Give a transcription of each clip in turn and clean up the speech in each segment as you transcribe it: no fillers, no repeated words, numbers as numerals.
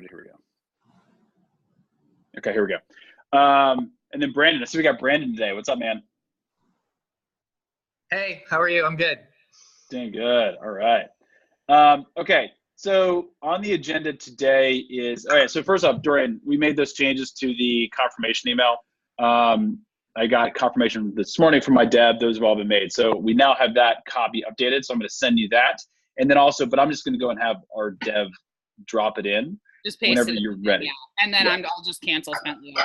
ready. Here we go. Okay, here we go. And then Brandon. So we got Brandon today. What's up, man? Hey, how are you? I'm good. Doing good. All right. Okay. So on the agenda today is, all right. So first off, Dorian, we made those changes to the confirmation email. I got confirmation this morning from my dev. Those have all been made. So we now have that copy updated. So I'm going to send you that. And then also, but I'm just going to go and have our dev drop it in just paste whenever it you're ready. Yeah. And then Yeah. I'll just cancel Bentley.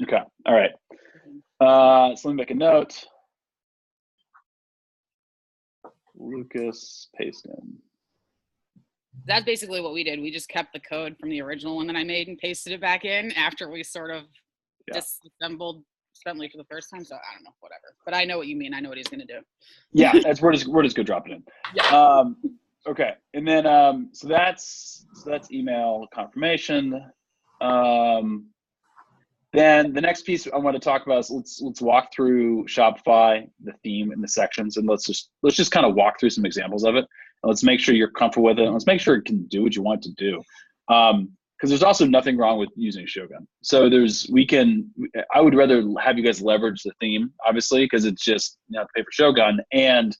Okay. All right. So let me make a note. Lucas, paste in. That's basically what we did. We just kept the code from the original one that I made and pasted it back in after we sort of disassembled Bentley for the first time. So I don't know, whatever. But I know what you mean. I know what he's going to do. Yeah, we're just gonna drop it in. Yeah. Okay, and then so that's email confirmation. Then the next piece I want to talk about is let's walk through Shopify, the theme and the sections, and let's just kind of walk through some examples of it. And let's make sure you're comfortable with it. And let's make sure it can do what you want it to do. Because there's also nothing wrong with using Shogun. So I would rather have you guys leverage the theme, obviously, because it's just you have to pay for Shogun, and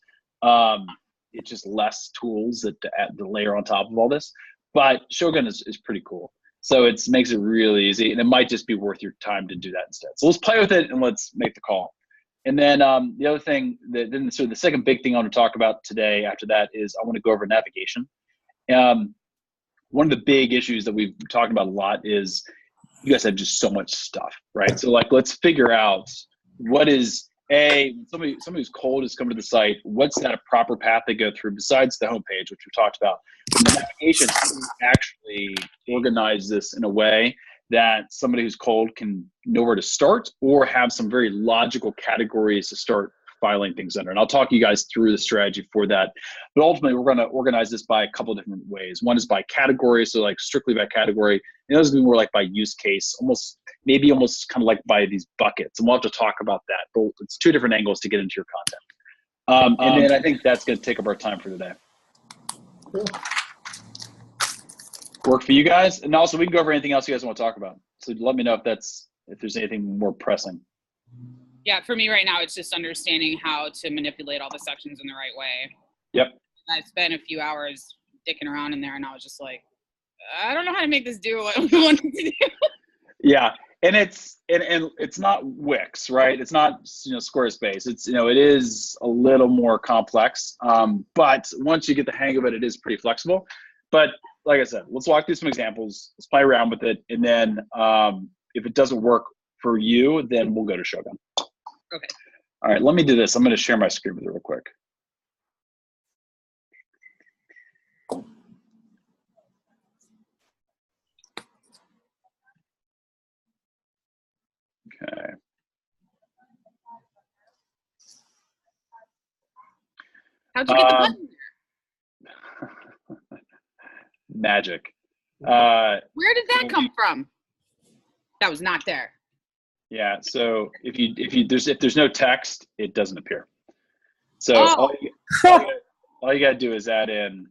it's just less tools to layer on top of all this. But Shogun is pretty cool. So it makes it really easy, and it might just be worth your time to do that instead. So let's play with it and let's make the call. And then the other thing, so the second big thing I want to talk about today after that is I want to go over navigation. One of the big issues that we've talked about a lot is you guys have just so much stuff, right? So like, let's figure out what is somebody who's cold has come to the site. What's that proper path they go through besides the homepage, which we've talked about? The navigation, how do we actually organize this in a way that somebody who's cold can know where to start or have some very logical categories to start filing things under. And I'll talk you guys through the strategy for that. But ultimately, we're going to organize this by a couple of different ways. One is by category, so like strictly by category. And the other is going to be more like by use case, almost kind of like by these buckets. And we'll have to talk about that. But it's two different angles to get into your content. And then I think that's going to take up our time for today. Cool. Work for you guys? And also, we can go over anything else you guys want to talk about. So let me know if there's anything more pressing. Yeah, for me right now, it's just understanding how to manipulate all the sections in the right way. Yep. I spent a few hours dicking around in there, and I was just like, I don't know how to make this do what we want it to do. Yeah, and it's not Wix, right? It's not Squarespace. It's it is a little more complex. But once you get the hang of it, it is pretty flexible. But like I said, let's walk through some examples. Let's play around with it, and then if it doesn't work for you, then we'll go to Shogun. Okay. All right, let me do this. I'm going to share my screen with you real quick. Okay. How'd you get the button there? Magic. Where did that come from? That was not there. Yeah. So if there's no text, it doesn't appear. So all you gotta do is add in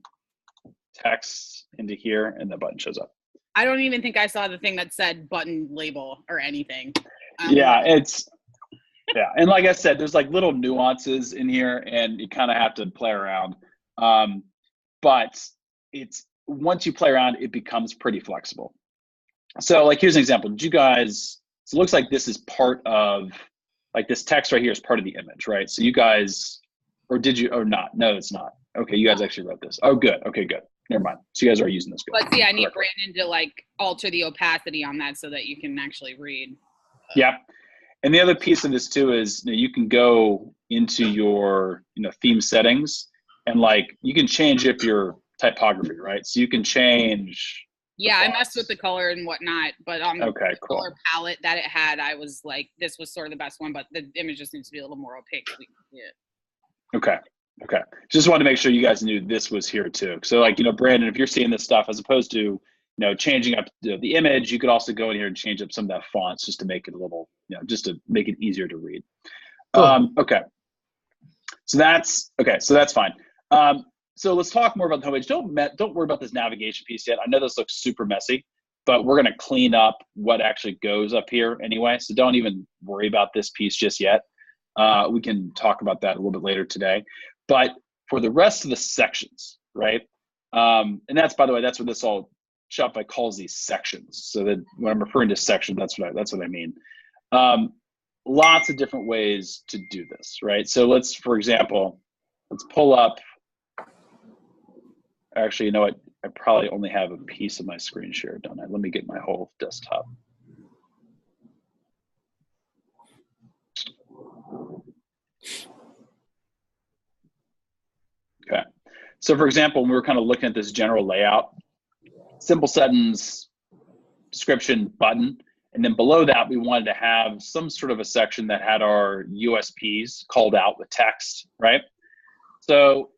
text into here, and the button shows up. I don't even think I saw the thing that said button label or anything. And like I said, there's like little nuances in here, and you kind of have to play around. But once you play around, it becomes pretty flexible. So like, here's an example. So it looks like this is part of, like this text right here is part of the image, right? So you guys, or did you, or not? No, it's not. Okay, you guys actually wrote this. Oh, good. Okay, good. Never mind. So you guys are using this. Good. But see, I need Brandon to like alter the opacity on that so that you can actually read. Yeah. And the other piece of this too is you can go into your theme settings, and like you can change your typography, right? So you can change. Yeah, I messed with the color and whatnot, but on the color palette that it had, I was like, this was sort of the best one, but the image just needs to be a little more opaque so we can see it. Okay. Just wanted to make sure you guys knew this was here too. So like, Brandon, if you're seeing this stuff, as opposed to, changing up the image, you could also go in here and change up some of that fonts just to make it a little, just to make it easier to read. Cool. Okay. So that's fine. So let's talk more about the homepage. Don't worry about this navigation piece yet. I know this looks super messy. but we're going to clean up what actually goes up here anyway. So don't even worry about this piece just yet. We can talk about that a little bit later today. But for the rest of the sections, right? And that's, by the way, that's what this all Shopify calls these sections. So that when I'm referring to section, that's what I mean. Lots of different ways to do this, right? So let's, for example, let's pull up. Actually, you know what? I probably only have a piece of my screen share, don't I? Let me get my whole desktop. Okay. So for example, when we were kind of looking at this general layout, simple sentence, description, button, and then below that, we wanted to have some sort of a section that had our USPs called out with text, right? So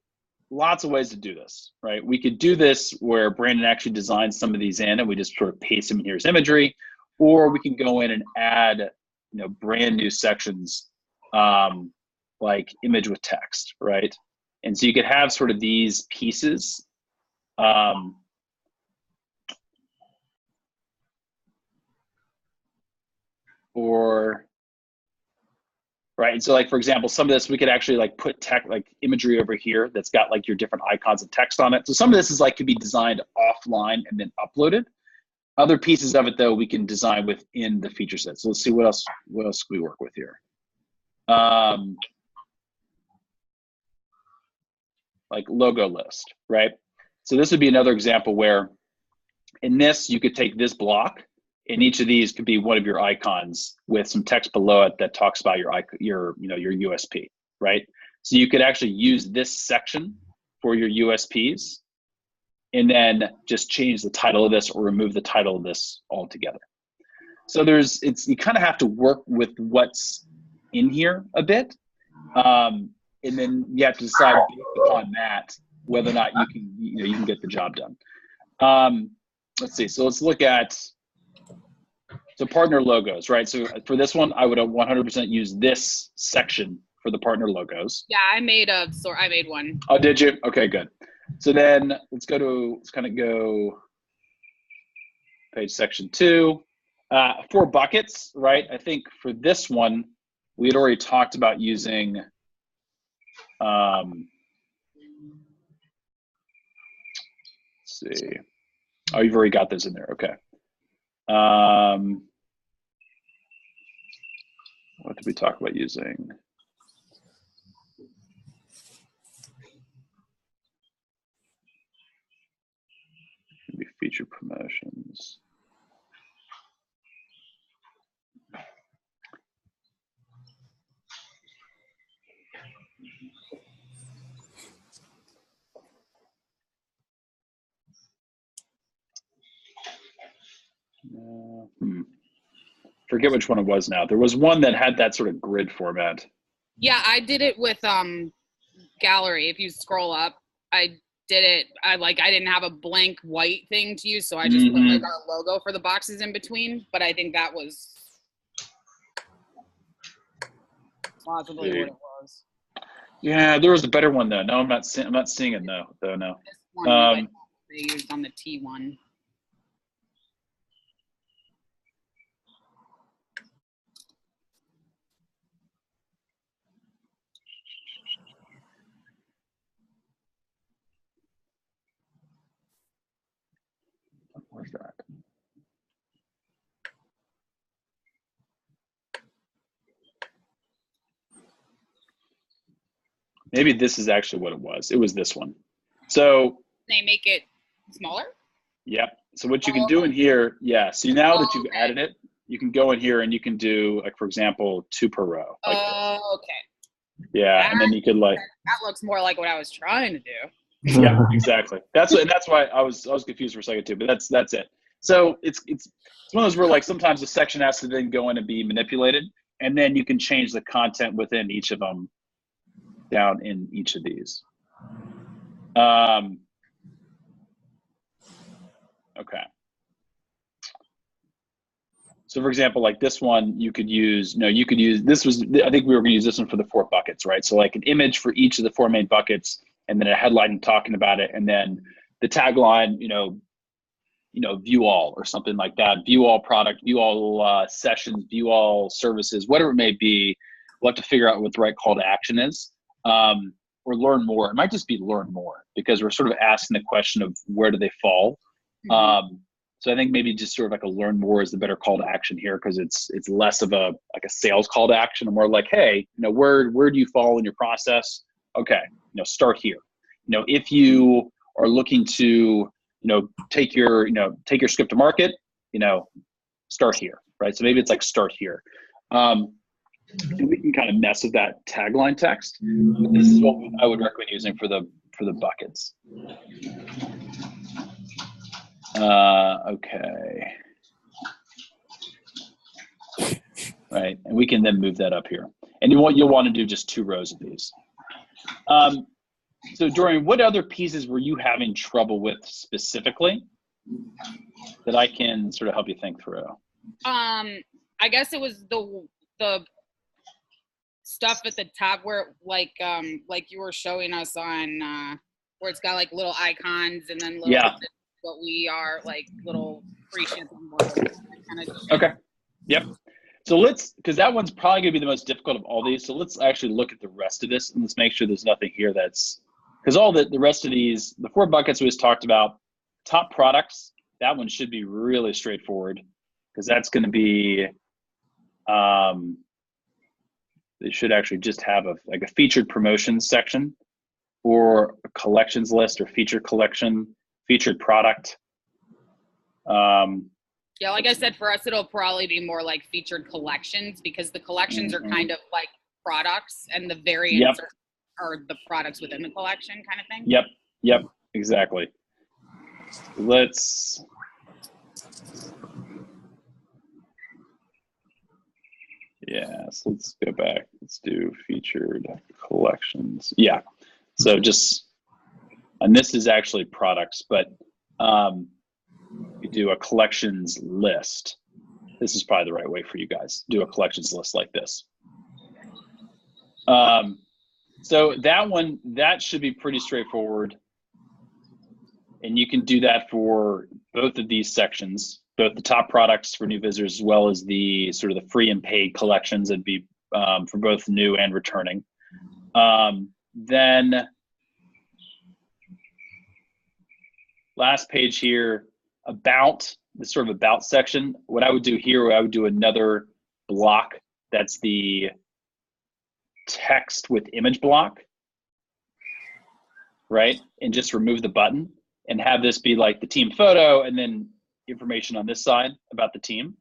lots of ways to do this, right? We could do this where Brandon actually designs some of these in and we just sort of paste them in here as imagery, or we can go in and add, brand new sections like image with text, right? And so you could have sort of these pieces. Right, so like for example, some of this we could actually like put tech like imagery over here that's got like your different icons and text on it. So some of this is like could be designed offline and then uploaded. Other pieces of it though we can design within the feature set. So let's see what else can we work with here. Like logo list, right? So this would be another example where in this you could take this block. And each of these could be one of your icons with some text below it that talks about your USP, right? So you could actually use this section for your USPs and then just change the title of this or remove the title of this altogether. So you kind of have to work with what's in here a bit. And then you have to decide based upon that whether or not you can get the job done. Let's see, so let's look at so partner logos, right? So for this one, I would have 100% use this section for the partner logos. Yeah, I made one. Oh, did you? Okay, good. So then let's kind of go page section 2. 4 buckets, right? I think for this one, we had already talked about using let's see. Oh, you've already got those in there. Okay. What did we talk about using? Maybe feature promotions. Forget which one it was now. There was one that had that sort of grid format. Yeah, I did it with gallery. If you scroll up, I did it. I didn't have a blank white thing to use, so I just put like our logo for the boxes in between. But I think that was possibly what it was. Yeah, there was a better one though. No, I'm not seeing it though. No. This one they used on the T1. What was that? Maybe this is actually what it was. It was this one. So they make it smaller? Yep. So what you can do in here, so now that you've added it, you can go in here and you can do, like, for example, 2 per row. Like okay. Yeah, and then you could like. That looks more like what I was trying to do. Yeah, exactly. That's why I was confused for a second too. But that's it. So it's one of those where like sometimes the section has to then go in and be manipulated, and then you can change the content within each of them down in each of these. Okay. So for example, like this one, you could use, I think we were gonna use this one for the 4 buckets, right? So like an image for each of the 4 main buckets, and then a headline talking about it, and then the tagline, view all or something like that. View all product, view all sessions, view all services, whatever it may be. We'll have to figure out what the right call to action is. Or learn more. It might just be learn more, because we're sort of asking the question of where do they fall. So I think maybe just sort of like a learn more is the better call to action here, because it's less of a sales call to action, and more like, hey, where do you fall in your process? Okay, start here. If you are looking to take your script to market, start here, right? So maybe it's like start here. And we can kind of mess with that tagline text. But this is what I would recommend using for the buckets. Okay. Right, and we can then move that up here. And you'll want to do just 2 rows of these. So Dorian, what other pieces were you having trouble with specifically that I can sort of help you think through? I guess it was the stuff at the top where like you were showing us on where it's got like little icons and then little what we are, like little free shipping kind of. Okay. Yep. So because that one's probably gonna be the most difficult of all these. So let's actually look at the rest of this, and let's make sure there's nothing here because all the rest of these, the 4 buckets we just talked about, top products, that one should be really straightforward, because that's going to be, they should actually just have a featured promotions section, or a collections list, or featured collection, featured product. Yeah, like I said, for us, it'll probably be more like featured collections, because the collections are kind of like products, and the variants are the products within the collection kind of thing. Yep, exactly. Let's go back. Let's do featured collections. Yeah. So and this is actually products, but we do a collections list. This is probably the right way for you guys. Do a collections list like this. So that should be pretty straightforward. And you can do that for both of these sections, both the top products for new visitors, as well as the sort of the free and paid collections. That'd be for both new and returning. Then last page here, about the sort of about section. What I would do here, I would do another block. That's the text with image block, right? And just remove the button and have this be like the team photo and then information on this side about the team.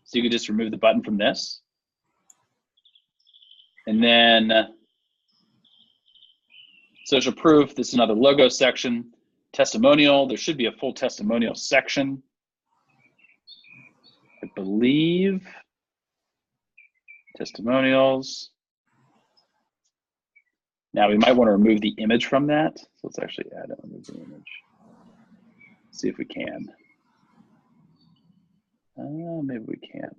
So you could just remove the button from this. And then social proof, this is another logo section. Testimonial, there should be a full testimonial section, I believe. Testimonials. Now we might want to remove the image from that. So let's actually add and remove the image. See if we can. Maybe we can't.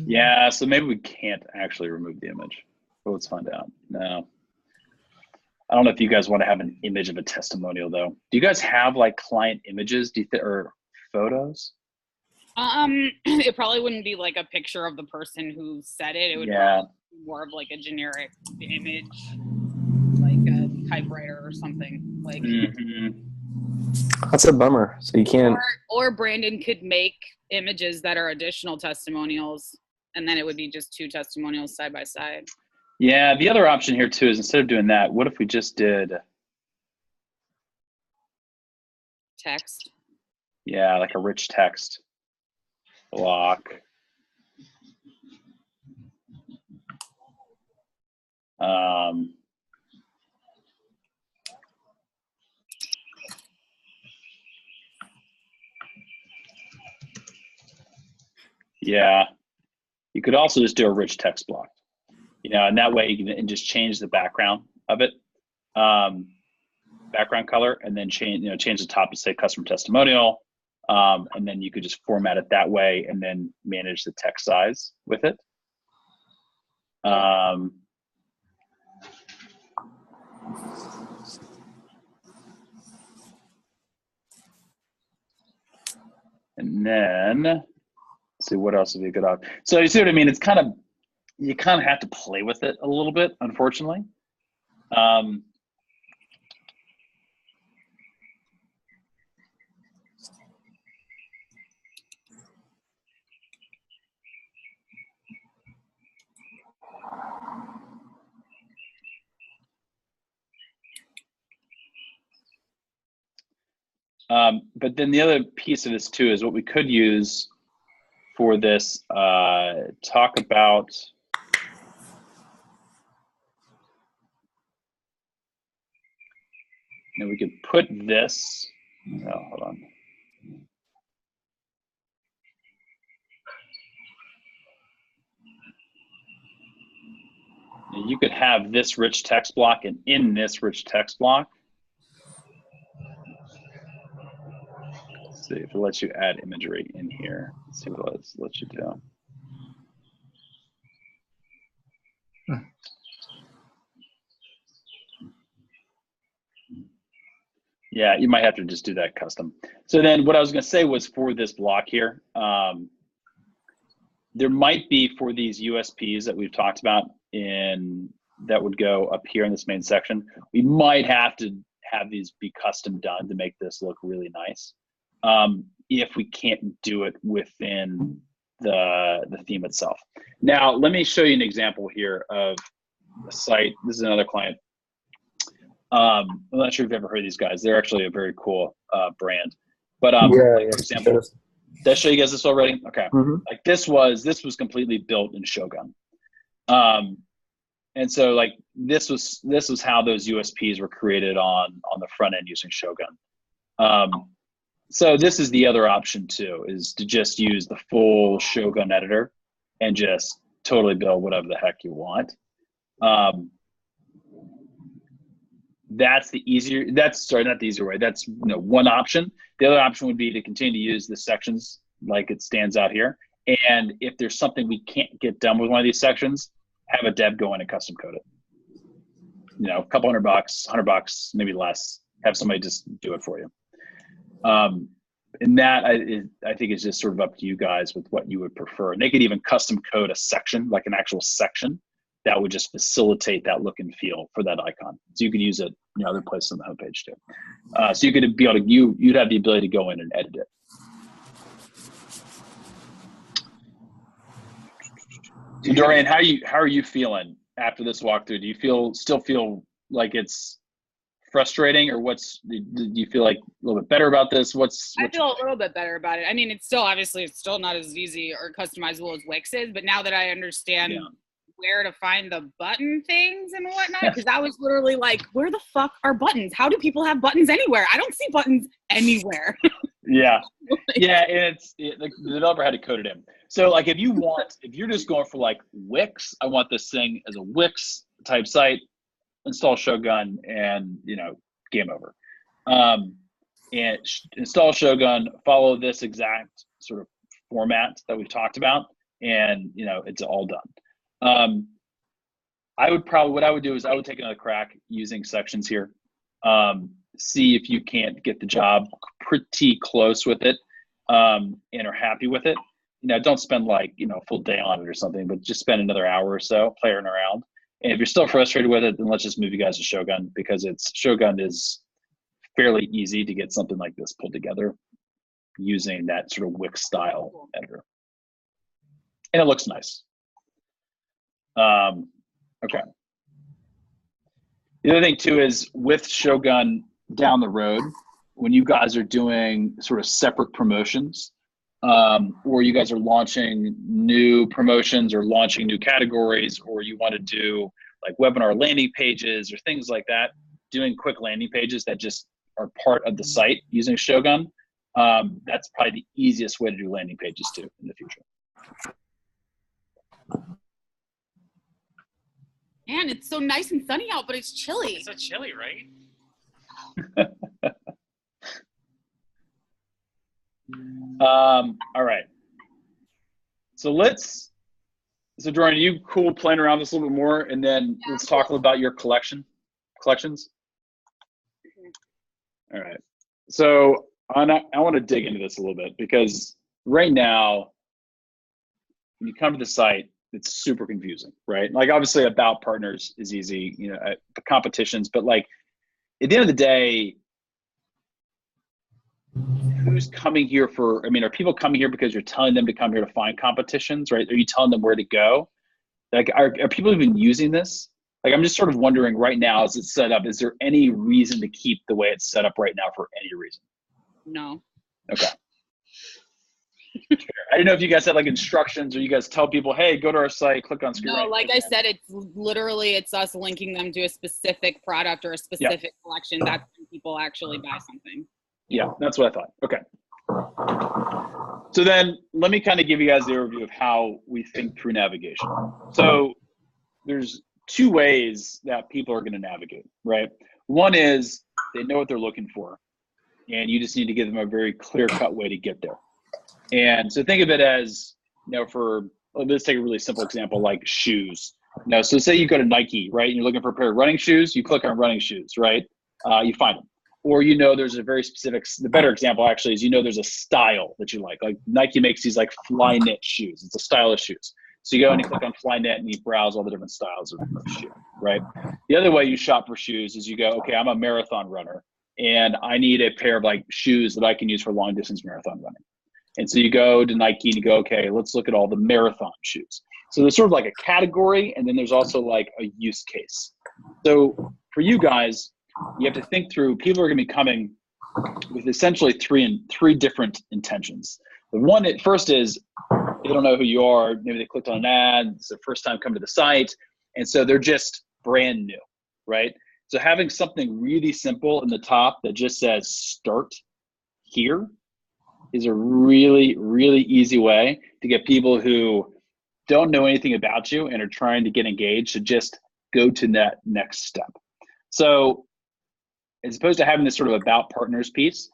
Yeah, so maybe we can't actually remove the image. But let's find out. No. I don't know if you guys want to have an image of a testimonial though. Do you guys have like client images or photos? It probably wouldn't be like a picture of the person who said it. It would be more of like a generic image, like a typewriter or something. Like That's a bummer. So you can't. Or Brandon could make images that are additional testimonials, and then it would be just 2 testimonials side by side. Yeah, the other option here too is instead of doing that, what if we just did text? Yeah, like a rich text block. Yeah, you could also just do a rich text block, and that way you can just change the background of it. background color, and then change the top to say customer testimonial. And then you could just format it that way and then manage the text size with it. And then let's see what else would be a good option. So you see what I mean? It's you kind of have to play with it a little bit, unfortunately. But then the other piece of this too is what we could use for this, talk about we could put this, hold on. You could have this rich text block, and in this rich text block, let's see if it lets you add imagery in here. Let's see what it lets you do. Yeah, you might have to just do that custom. So then what I was going to say was for this block here, there might be for these USPs that we've talked about that would go up here in this main section. We might have to have these be custom done to make this look really nice. If we can't do it within the theme itself. Now, let me show you an example here of a site. This is another client. I'm not sure if you've ever heard of these guys. They're actually a very cool brand. But for example, did I show you guys this already? Okay. Like this was completely built in Shogun. And so like this was how those USPs were created on the front end using Shogun. So this is the other option too, is to just use the full Shogun editor and just totally build whatever the heck you want. That's not the easier way. That's one option. The other option would be to continue to use the sections like it stands out here. And if there's something we can't get done with one of these sections, have a dev go in and custom code it. A couple $100, $100, maybe less. Have somebody just do it for you. And that I think is just sort of up to you guys with what you would prefer. And they could even custom code a section, like an actual section, that would just facilitate that look and feel for that icon. So you could use it other places on the homepage too. So you could be able to, you'd have the ability to go in and edit it. So Dorian, how are you feeling after this walkthrough? Do you still feel like it's frustrating, or do you feel like a little bit better about this? I feel a little bit better about it. I mean, it's still not as easy or customizable as Wix is, but now that I understand where to find the button things and whatnot, because I was literally like, where the fuck are buttons? How do people have buttons anywhere? I don't see buttons anywhere. Yeah, and the developer had to code it in. So like if you're just going for like Wix, I want this thing as a Wix type site, install Shogun, and game over. And install Shogun, follow this exact sort of format that we've talked about, and it's all done. What I would do is I would take another crack using sections here. See if you can't get the job pretty close with it, and are happy with it. Don't spend like a full day on it or something, but just spend another hour or so playing around. And if you're still frustrated with it, then let's just move you guys to Shogun, because Shogun is fairly easy to get something like this pulled together using that sort of Wix style editor, and it looks nice. Okay. The other thing too is with Shogun down the road, when you guys are doing sort of separate promotions, or you guys are launching new promotions or launching new categories, or you want to do like webinar landing pages or things like that, doing quick landing pages that just are part of the site using Shogun, that's probably the easiest way to do landing pages too in the future. Man, it's so nice and sunny out, but it's chilly. It's so chilly, right? All right. So Jordan, you cool playing around this a little bit more, and then let's talk about your collections. All right. So I want to dig into this a little bit because right now, when you come to the site, it's super confusing, right? Like obviously about partners is easy, the competitions, but like at the end of the day, who's coming here are people coming here because you're telling them to come here to find competitions, right? Are you telling them where to go? Like, are people even using this? Like, I'm just sort of wondering right now, as it's set up, is there any reason to keep the way it's set up right now for any reason? No. Okay. I didn't know if you guys had like instructions or you guys tell people, hey, go to our site, click on screen. No, like I said, it's us linking them to a specific product or a specific collection. That's when people actually buy something. Yeah, that's what I thought. Okay. So then let me kind of give you guys the overview of how we think through navigation. So there's two ways that people are going to navigate, right? One is they know what they're looking for, and you just need to give them a very clear-cut way to get there. And so think of it as, let's take a really simple example like shoes. So say you go to Nike, right? And you're looking for a pair of running shoes, you click on running shoes, right? You find them. Or there's a very specific, the better example actually is there's a style that you like. Like Nike makes these like fly knit shoes. It's a style of shoes. So you go and you click on fly knit and you browse all the different styles of shoe, right? The other way you shop for shoes is you go, okay, I'm a marathon runner and I need a pair of like shoes that I can use for long distance marathon running. And so you go to Nike and you go, okay, let's look at all the marathon shoes. So there's sort of like a category and then there's also like a use case. So for you guys, you have to think through, people are going to be coming with essentially three different intentions. The first is they don't know who you are. Maybe they clicked on an ad. It's their first time coming to the site. And so they're just brand new, right? So having something really simple in the top that just says start here is a really, really easy way to get people who don't know anything about you and are trying to get engaged to just go to that next step. So as opposed to having this sort of about partners piece,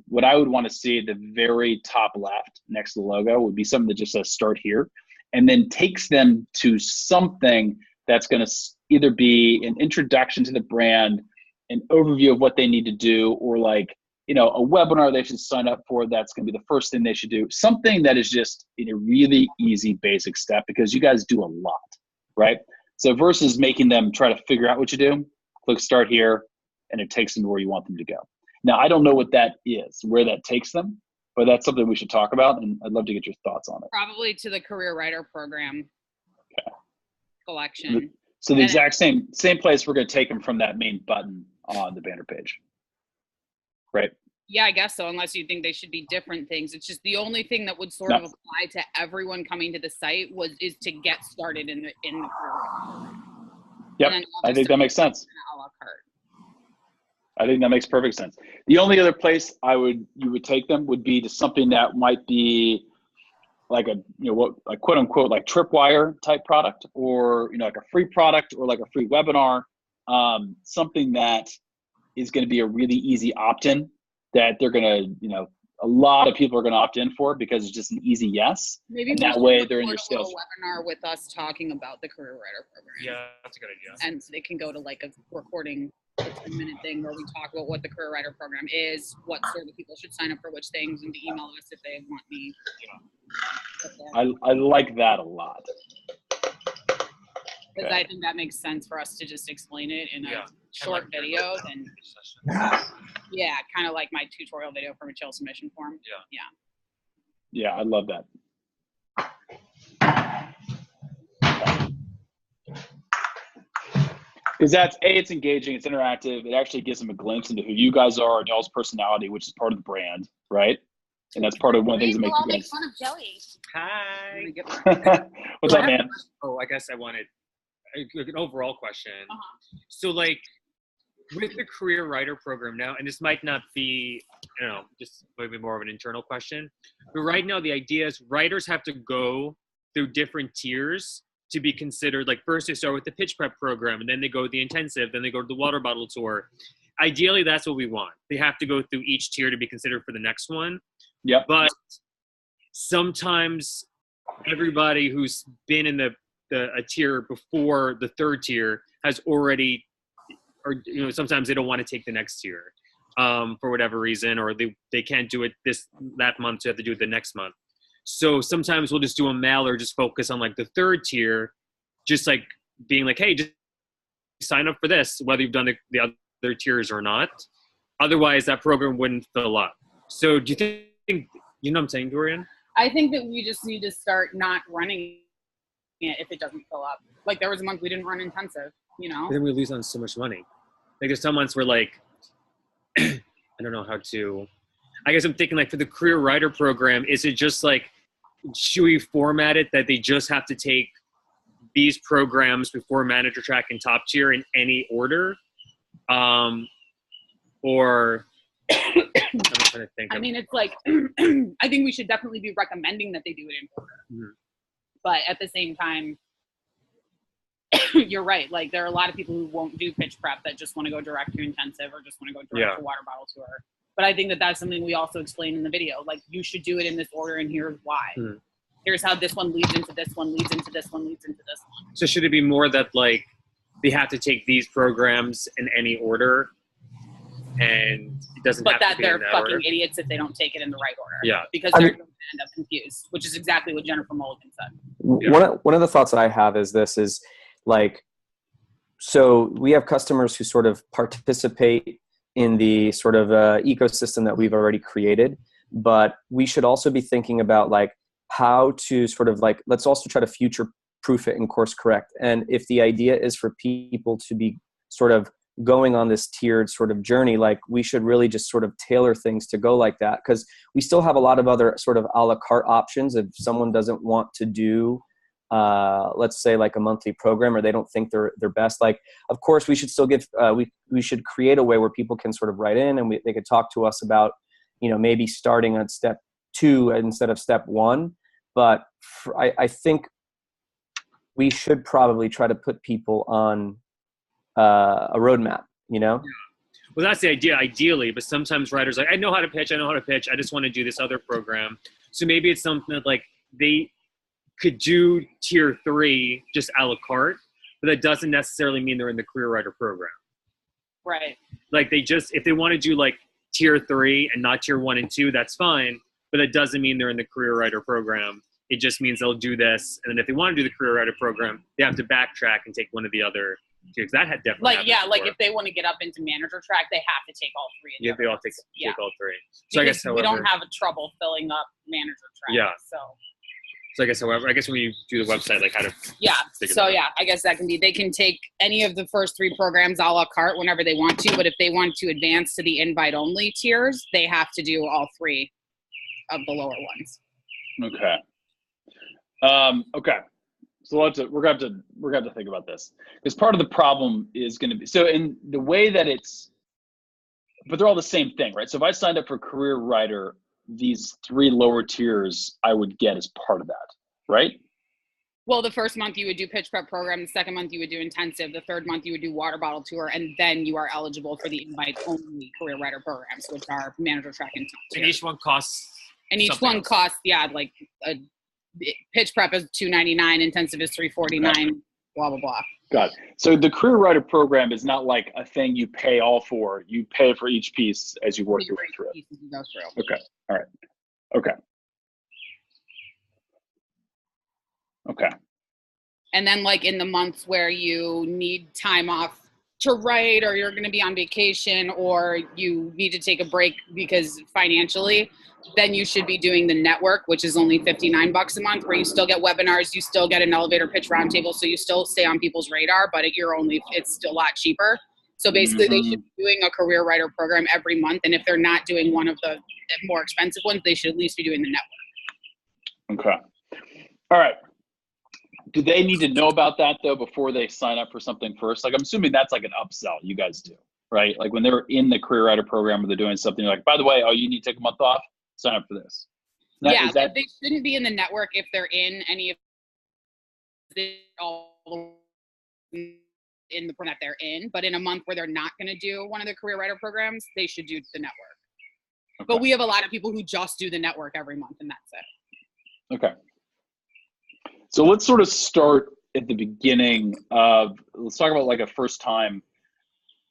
what I would want to see at the very top left next to the logo would be something that just says start here and then takes them to something that's going to either be an introduction to the brand, an overview of what they need to do, or like, a webinar they should sign up for. That's going to be the first thing they should do. Something that is just in a really easy basic step because you guys do a lot, right? So versus making them try to figure out what you do, click start here, and it takes them to where you want them to go. Now, I don't know what that is, where that takes them, but that's something we should talk about, and I'd love to get your thoughts on it. Probably to the Career Writer Program collection. So the exact same place we're going to take them from that main button on the banner page, right? Yeah, I guess so, unless you think they should be different things. It's just the only thing that would sort of apply to everyone coming to the site is to get started in the Career Writer Program. Yep, I think that makes sense. I think that makes perfect sense. The only other place you would take them would be to something that might be like a like quote unquote like tripwire type product, or like a free product or like a free webinar, something that is going to be a really easy opt-in that they're going to a lot of people are going to opt in for because it's just an easy yes. Maybe and that way they're in your sales webinar with us talking about the Career Writer Program. Yeah, that's a good idea. And so they can go to like a recording, a 10-minute thing where we talk about what the Career Writer Program is, what sort of people should sign up for which things, and to email us if they want me. I like that a lot. Because I think that makes sense for us to just explain it in a short video. Then, kind of like my tutorial video for material submission form. Yeah, I love that. Because it's engaging, it's interactive. It actually gives them a glimpse into who you guys are and y'all's personality, which is part of the brand, right? And that's part of one of the things that makes you guys. Fun of Joey. Hi. What's up, man? I guess I wanted an overall question. So like with the Career Writer Program now, and this might not be, just maybe more of an internal question, but right now the idea is writers have to go through different tiers to be considered. Like first they start with the pitch prep program, and then they go to the intensive, then they go to the water bottle tour. ideally that's what we want. They have to go through each tier to be considered for the next one. Yep. But sometimes everybody who's been in a tier before the third tier has already, or sometimes they don't want to take the next tier for whatever reason, or they can't do it that month, so they have to do it the next month. So sometimes we'll just do a mail or just focus on like the third tier, just like being like, hey, just sign up for this, whether you've done the other tiers or not. Otherwise, that program wouldn't fill up. So do you think, you know what I'm saying, Dorian? I think that we just need to start not running it if it doesn't fill up. Like there was a month we didn't run intensive, But then we lose on so much money. Like there's some months where like, I don't know how to, I guess I'm thinking like for the career writer program, is it just like, should we format it that they just have to take these programs before manager track and top tier in any order? Or I'm trying to think. I mean, it's like, I think we should definitely be recommending that they do it in order. Mm-hmm. But at the same time, you're right. Like there are a lot of people who won't do pitch prep that just want to go direct to intensive or just want to go direct to water bottle tour. But I think that that's something we also explain in the video. Like you should do it in this order and here's why. Mm-hmm. Here's how this one leads into this one, leads into this one, leads into this one. So should it be more that like they have to take these programs in any order? And it doesn't but have that to be they're in that fucking order. idiots if they don't take it in the right order. Yeah. Because they're going to end up confused, which is exactly what Jennifer Mulligan said. Yeah. One of the thoughts that I have is this is like, so we have customers who sort of participate in the sort of ecosystem that we've already created, but we should also be thinking about like how to sort of like, let's also try to future proof it and course correct. And if the idea is for people to be sort of going on this tiered sort of journey, like we should really just sort of tailor things to go like that, because we still have a lot of other sort of a la carte options. If someone doesn't want to do let's say like a monthly program, or they don't think they're best, like of course we should still give we should create a way where people can sort of write in and they could talk to us about maybe starting on step 2 instead of step 1. But I think we should probably try to put people on a roadmap, Well, that's the idea, ideally, but sometimes writers are like, I know how to pitch, I just want to do this other program. So maybe it's something that like they could do tier 3 just a la carte, but that doesn't necessarily mean they're in the career writer program. Right. Like if they want to do like tier 3 and not tier 1 and 2, that's fine, but that doesn't mean they're in the career writer program. It just means they'll do this, and then if they want to do the career writer program, they have to backtrack and take one of the other tiers. That had definitely like if they want to get up into manager track, they have to take all 3. Yeah, they all take all 3. So because I guess however, we don't have a trouble filling up manager track. Yeah. So I guess however, I guess when you do the website, like how to I guess that can be, they can take any of the first 3 programs a la carte whenever they want to, but if they want to advance to the invite only tiers, they have to do all 3 of the lower ones. Okay. Okay. So we're gonna have to think about this, because part of the problem is going to be, so in the way that but they're all the same thing, right? So if I signed up for career writer, these 3 lower tiers I would get as part of that, right? Well, the first month you would do pitch prep program, the second month you would do intensive, the third month you would do water bottle tour, and then you are eligible for the invite only career writer programs, which are manager track and top tier. And each one costs. And each one costs, like a pitch prep is $299, intensive is $349, blah blah blah. Got it. So the career writer program is not like a thing you pay all for. You pay for each piece as you work your way through it. Okay. All right. Okay. Okay. And then like in the months where you need time off to write, or you're going to be on vacation, or you need to take a break because financially, then you should be doing the network, which is only $59 a month, where you still get webinars, you still get an elevator pitch roundtable, so you still stay on people's radar, but it's still a lot cheaper. So basically, they should be doing a career writer program every month, and if they're not doing one of the more expensive ones, they should at least be doing the network. Okay. All right. Do they need to know about that though before they sign up for something first? Like I'm assuming that's like an upsell you guys do, right? Like when they're in the career writer program or they're doing something, you're like, by the way, you need to take a month off, sign up for this. But they shouldn't be in the network if they're in any of the all in the program that they're in, but in a month where they're not going to do one of the career writer programs, they should do the network. Okay. But we have a lot of people who just do the network every month, and that's it. Okay. So let's sort of start at the beginning of, let's talk about like a first time.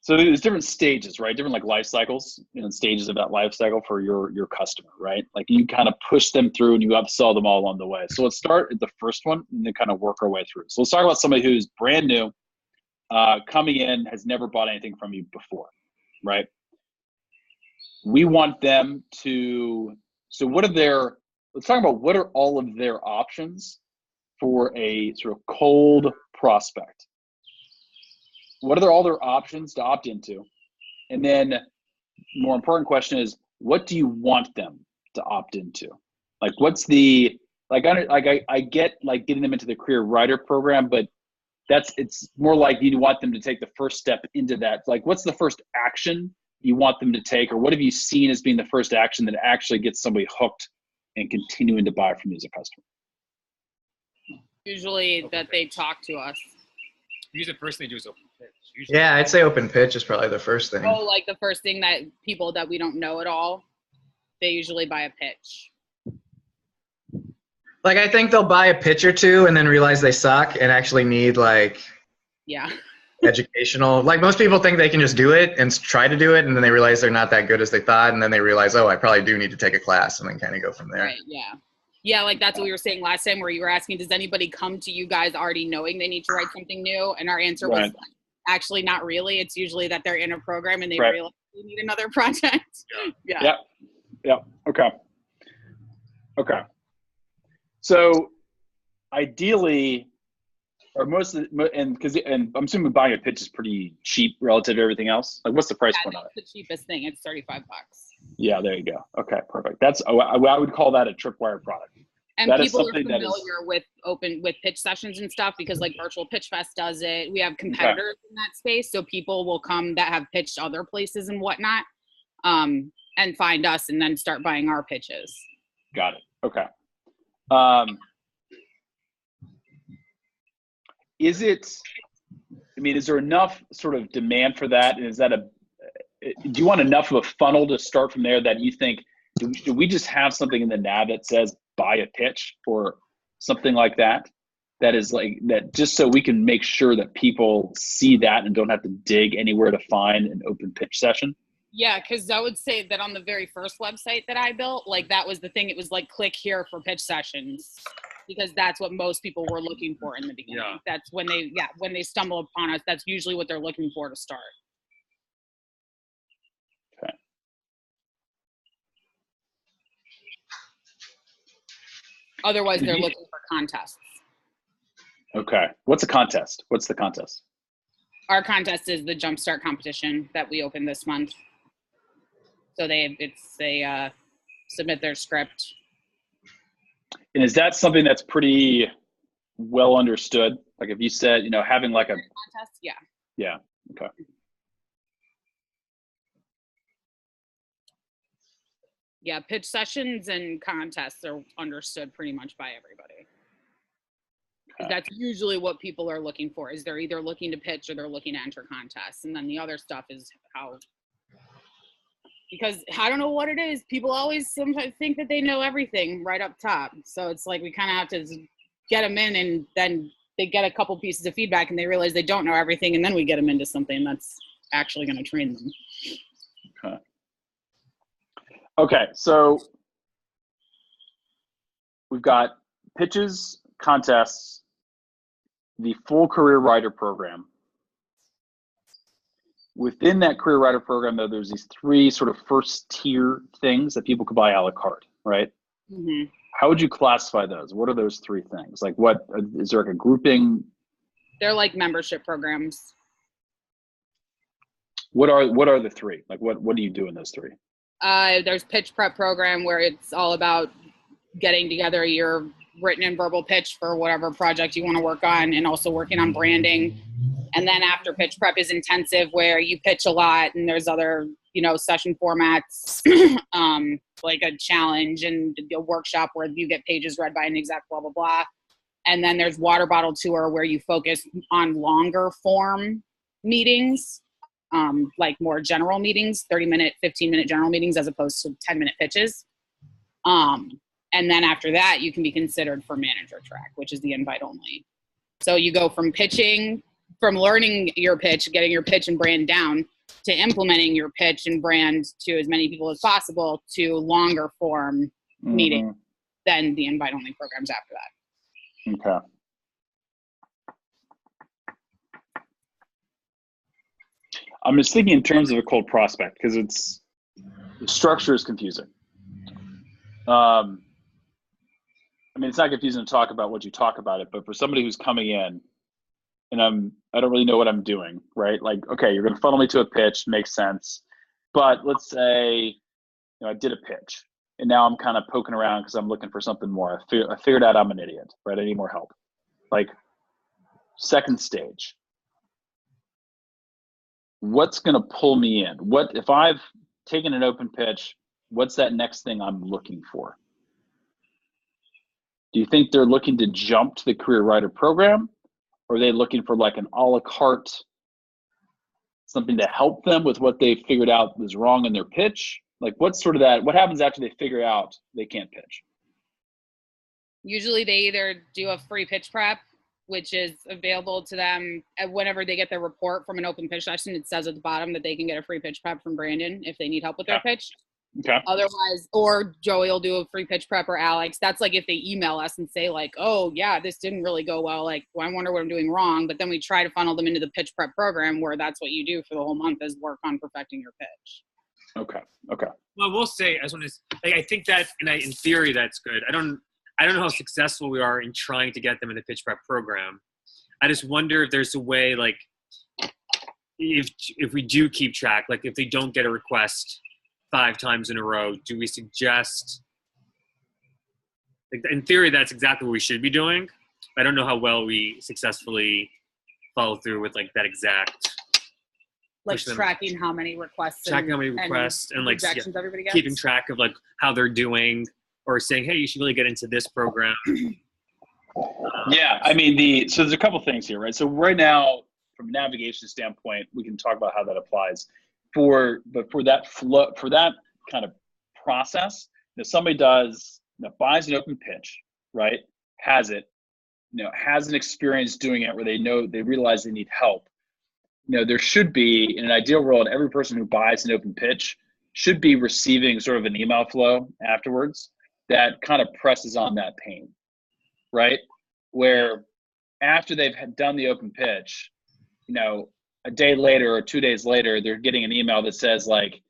So there's different stages, right? Different like life cycles, stages of that life cycle for your customer, right? Like you kind of push them through and you upsell them all along the way. So let's start at the first one and then kind of work our way through. So let's talk about somebody who's brand new, coming in, has never bought anything from you before, right? We want them to, so let's talk about what are all of their options for a sort of cold prospect. What are all their options to opt into? And then more important question is, what do you want them to opt into? Like what's the, I get like getting them into the career writer program, but it's more like you want them to take the first step into that. Like what's the first action you want them to take, or what have you seen as being the first action that actually gets somebody hooked and continuing to buy from you as a customer? Usually that they talk to us. Usually the first thing they do is open pitch. Yeah, I'd say open pitch is probably the first thing. Oh, like the first thing that people that we don't know at all, they usually buy a pitch. Like I think they'll buy a pitch or two and then realize they suck and actually need like educational. Like most people think they can just do it and try to do it, and then they realize they're not that good as they thought, and then they realize, oh, I probably do need to take a class, and then kind of go from there. Right, yeah. Yeah, like that's what we were saying last time where you were asking, does anybody come to you guys already knowing they need to write something new? And our answer was actually not really. It's usually that they're in a program and they realize they need another project. Yeah. Okay. So ideally, or most of the, and I'm assuming buying a pitch is pretty cheap relative to everything else. Like what's the price point on it? The cheapest thing. It's $35. Yeah, there you go. Okay, perfect. That's, I would call that a tripwire product. And that people are familiar with pitch sessions and stuff because like Virtual Pitch Fest does it. We have competitors in that space. So people will come that have pitched other places and whatnot, and find us and then start buying our pitches. Got it. Okay. Is there enough sort of demand for that? And is that do you want enough of a funnel to start from there that you think, do we just have something in the nav that says buy a pitch or something like that? That is like that, just so we can make sure that people see that and don't have to dig anywhere to find an open pitch session? Yeah, because I would say that on the very first website that I built, like that was the thing. It was like click here for pitch sessions, because that's what most people were looking for in the beginning. Yeah. That's when they stumble upon us, that's usually what they're looking for to start. Okay. Otherwise, they're looking for contests. Okay. What's a contest? What's the contest? Our contest is the Jumpstart competition that we opened this month. So they submit their script. And is that something that's pretty well understood? Like if you said, having like a contest, yeah. Yeah. Okay. Yeah, pitch sessions and contests are understood pretty much by everybody. Okay. That's usually what people are looking for, is they're either looking to pitch or they're looking to enter contests. And then the other stuff is because I don't know what it is. People always sometimes think that they know everything right up top. So it's like we kind of have to get them in, and then they get a couple pieces of feedback and they realize they don't know everything. And then we get them into something that's actually going to train them. Okay. Okay. So we've got pitches, contests, the full career writer program. Within that career writer program, though, there's these three sort of first tier things that people could buy a la carte, right? Mm-hmm. How would you classify those? What are those three things? Like what, is there like a grouping? They're like membership programs. What are the three? Like what do you do in those three? There's pitch prep program where it's all about getting together your written and verbal pitch for whatever project you want to work on, and also working on branding. And then after pitch prep is intensive, where you pitch a lot, and there's other, session formats, like a challenge and a workshop where you get pages read by an exec, blah, blah, blah. And then there's water bottle tour where you focus on longer form meetings, like more general meetings, 30-minute, 15-minute general meetings as opposed to 10-minute pitches. And then after that, you can be considered for manager track, which is the invite only. So you go from pitching, from learning your pitch, getting your pitch and brand down, to implementing your pitch and brand to as many people as possible, to longer form meeting, then the invite only programs after that. Okay. I'm just thinking in terms of a cold prospect, because the structure is confusing. I mean, it's not confusing to talk about what you talk about it, but for somebody who's coming in and I don't really know what I'm doing, right? Like, okay, you're going to funnel me to a pitch, makes sense. But let's say, I did a pitch and now I'm kind of poking around because I'm looking for something more. I figured out I'm an idiot, right? I need more help. Like, second stage. What's going to pull me in? What if I've taken an open pitch? What's that next thing I'm looking for? Do you think they're looking to jump to the career writer program? Or are they looking for like an a la carte, something to help them with what they figured out was wrong in their pitch? Like, what's sort of that? What happens after they figure out they can't pitch? Usually they either do a free pitch prep, which is available to them whenever they get their report from an open pitch session. It says at the bottom that they can get a free pitch prep from Brandon if they need help with their pitch. Okay. Otherwise, or Joey will do a free pitch prep, or Alex. That's like if they email us and say like, oh yeah, this didn't really go well. Like, well, I wonder what I'm doing wrong. But then we try to funnel them into the pitch prep program where that's what you do for the whole month is work on perfecting your pitch. Okay. Okay. Well, we'll say, as one is, like, I think that, and in theory, that's good. I don't know how successful we are in trying to get them in the pitch prep program. I just wonder if there's a way, like, if we do keep track, like if they don't get a request 5 times in a row, do we suggest, like, in theory, that's exactly what we should be doing. I don't know how well we successfully follow through with like that exact. Like tracking how many requests. Tracking how many requests and like rejections everybody gets. Keeping track of like how they're doing, or saying, hey, you should really get into this program. Yeah, I mean, so there's a couple things here, right? So right now, from a navigation standpoint, we can talk about how that applies. But for that flow, for that kind of process, if somebody buys an open pitch, right? Has it, has an experience doing it where they realize they need help. There should be, in an ideal world, every person who buys an open pitch should be receiving sort of an email flow afterwards that kind of presses on that pain, right? Where after they've done the open pitch, a day later or 2 days later, they're getting an email that says like,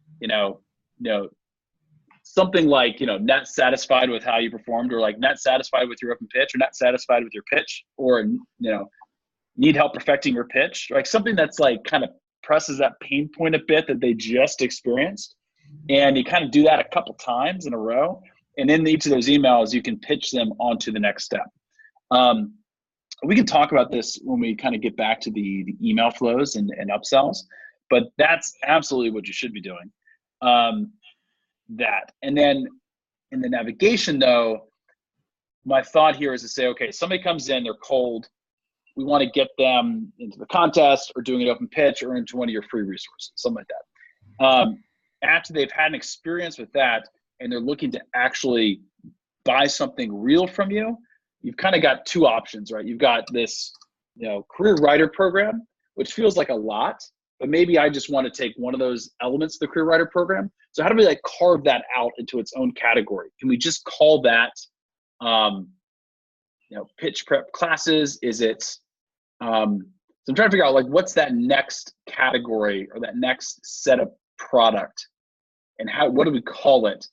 something like, not satisfied with how you performed, or like not satisfied with your open pitch, or not satisfied with your pitch, or, need help perfecting your pitch, like something that's like kind of presses that pain point a bit that they just experienced. And you kind of do that a couple times in a row. And in each of those emails, you can pitch them onto the next step. We can talk about this when we kind of get back to the email flows and upsells, but that's absolutely what you should be doing. That. And then in the navigation though, my thought here is to say, okay, somebody comes in, they're cold. We want to get them into the contest or doing an open pitch or into one of your free resources, something like that. After they've had an experience with that and they're looking to actually buy something real from you, you've kind of got 2 options, right? You've got this, career writer program, which feels like a lot, but maybe I just want to take one of those elements of the career writer program. So how do we like carve that out into its own category? Can we just call that, pitch prep classes? Is it, so I'm trying to figure out like, what's that next category or that next set of product, and what do we call it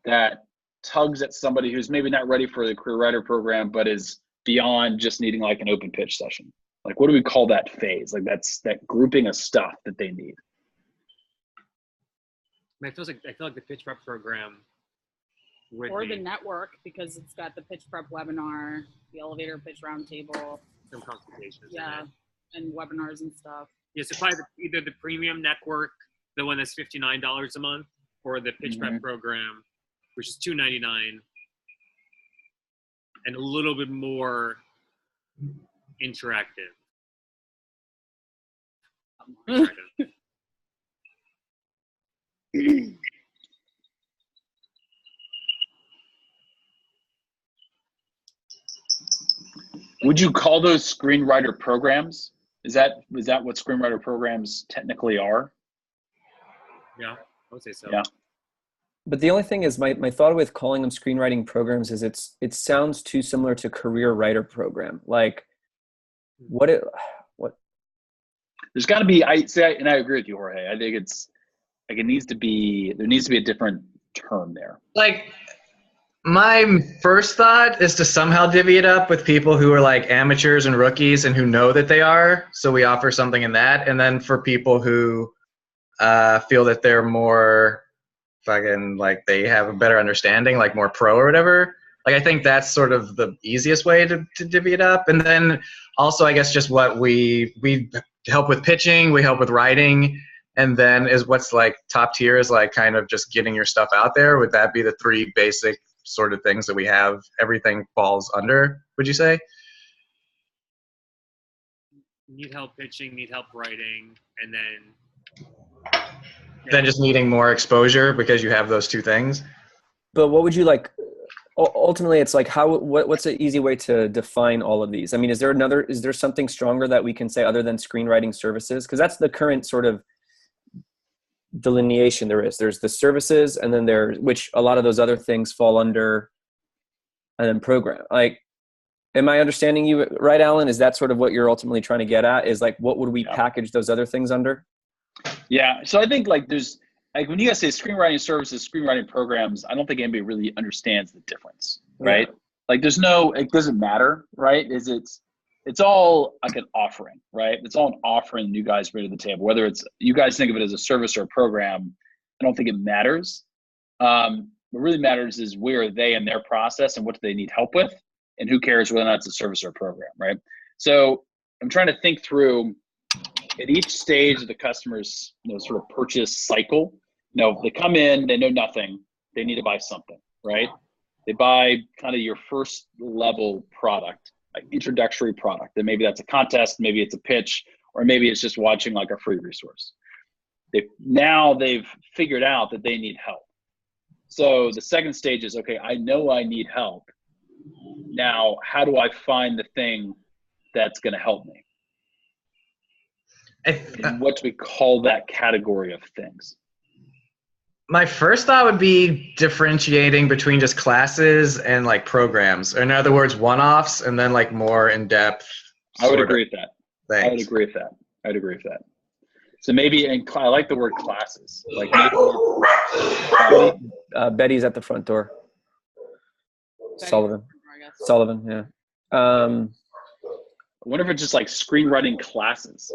that tugs at somebody who's maybe not ready for the career writer program, but is beyond just needing like an open pitch session? Like, what do we call that phase? Like that's that grouping of stuff that they need. I feel like the pitch prep program or the network, because it's got the pitch prep webinar, the elevator pitch roundtable, some consultations. Yeah, and webinars and stuff. Yeah, so probably either the premium network, the one that's $59 a month, or the pitch prep program, which is $299, and a little bit more interactive. Would you call those screenwriter programs? Is that what screenwriter programs technically are? Yeah, I would say so. Yeah. But the only thing is, my thought with calling them screenwriting programs is it sounds too similar to career writer program. Like, what? There's got to be. I agree with you, Jorge. I think it's like there needs to be a different term there. Like, my first thought is to somehow divvy it up with people who are like amateurs and rookies and who know that they are. So we offer something in that, and then for people who feel that they're more fucking like they have a better understanding, like more pro or whatever. Like, I think that's sort of the easiest way to divvy it up. And then also, I guess, just what we help with pitching, we help with writing, and then is what's like top tier is like kind of just getting your stuff out there. Would that be the three basic sort of things that we have? Everything falls under, would you say? Need help pitching, need help writing, and then just needing more exposure because you have those two things. But what would you like? Ultimately, it's like what's an easy way to define all of these? I mean, is there something stronger that we can say other than screenwriting services? Because that's the current sort of delineation there is. There's the services, and then which a lot of those other things fall under, and then program. Like, am I understanding you right, Alan? Is that sort of what you're ultimately trying to get at? Is like, what would we package those other things under? Yeah. So I think like there's like when you guys say screenwriting services, screenwriting programs, I don't think anybody really understands the difference, right? Yeah. Like it doesn't matter, right? It's all like an offering, right? It's all an offering you guys bring to the table. Whether it's you guys think of it as a service or a program, I don't think it matters. What really matters is where are they in their process and what do they need help with, and who cares whether or not it's a service or a program, right? So I'm trying to think through at each stage of the customer's sort of purchase cycle. They come in, they know nothing, they need to buy something, right? They buy kind of your first level product, like introductory product, and maybe that's a contest, maybe it's a pitch, or maybe it's just watching like a free resource. They've figured out that they need help. So the second stage is, okay, I know I need help. Now, how do I find the thing that's going to help me? And what do we call that category of things? My first thought would be differentiating between just classes and like programs, or in other words, one-offs, and then like more in-depth. I would agree with that. I would agree with that. So maybe, and I like the word classes. Like maybe Betty's at the front door. Sullivan, yeah. I wonder if it's just like screenwriting classes.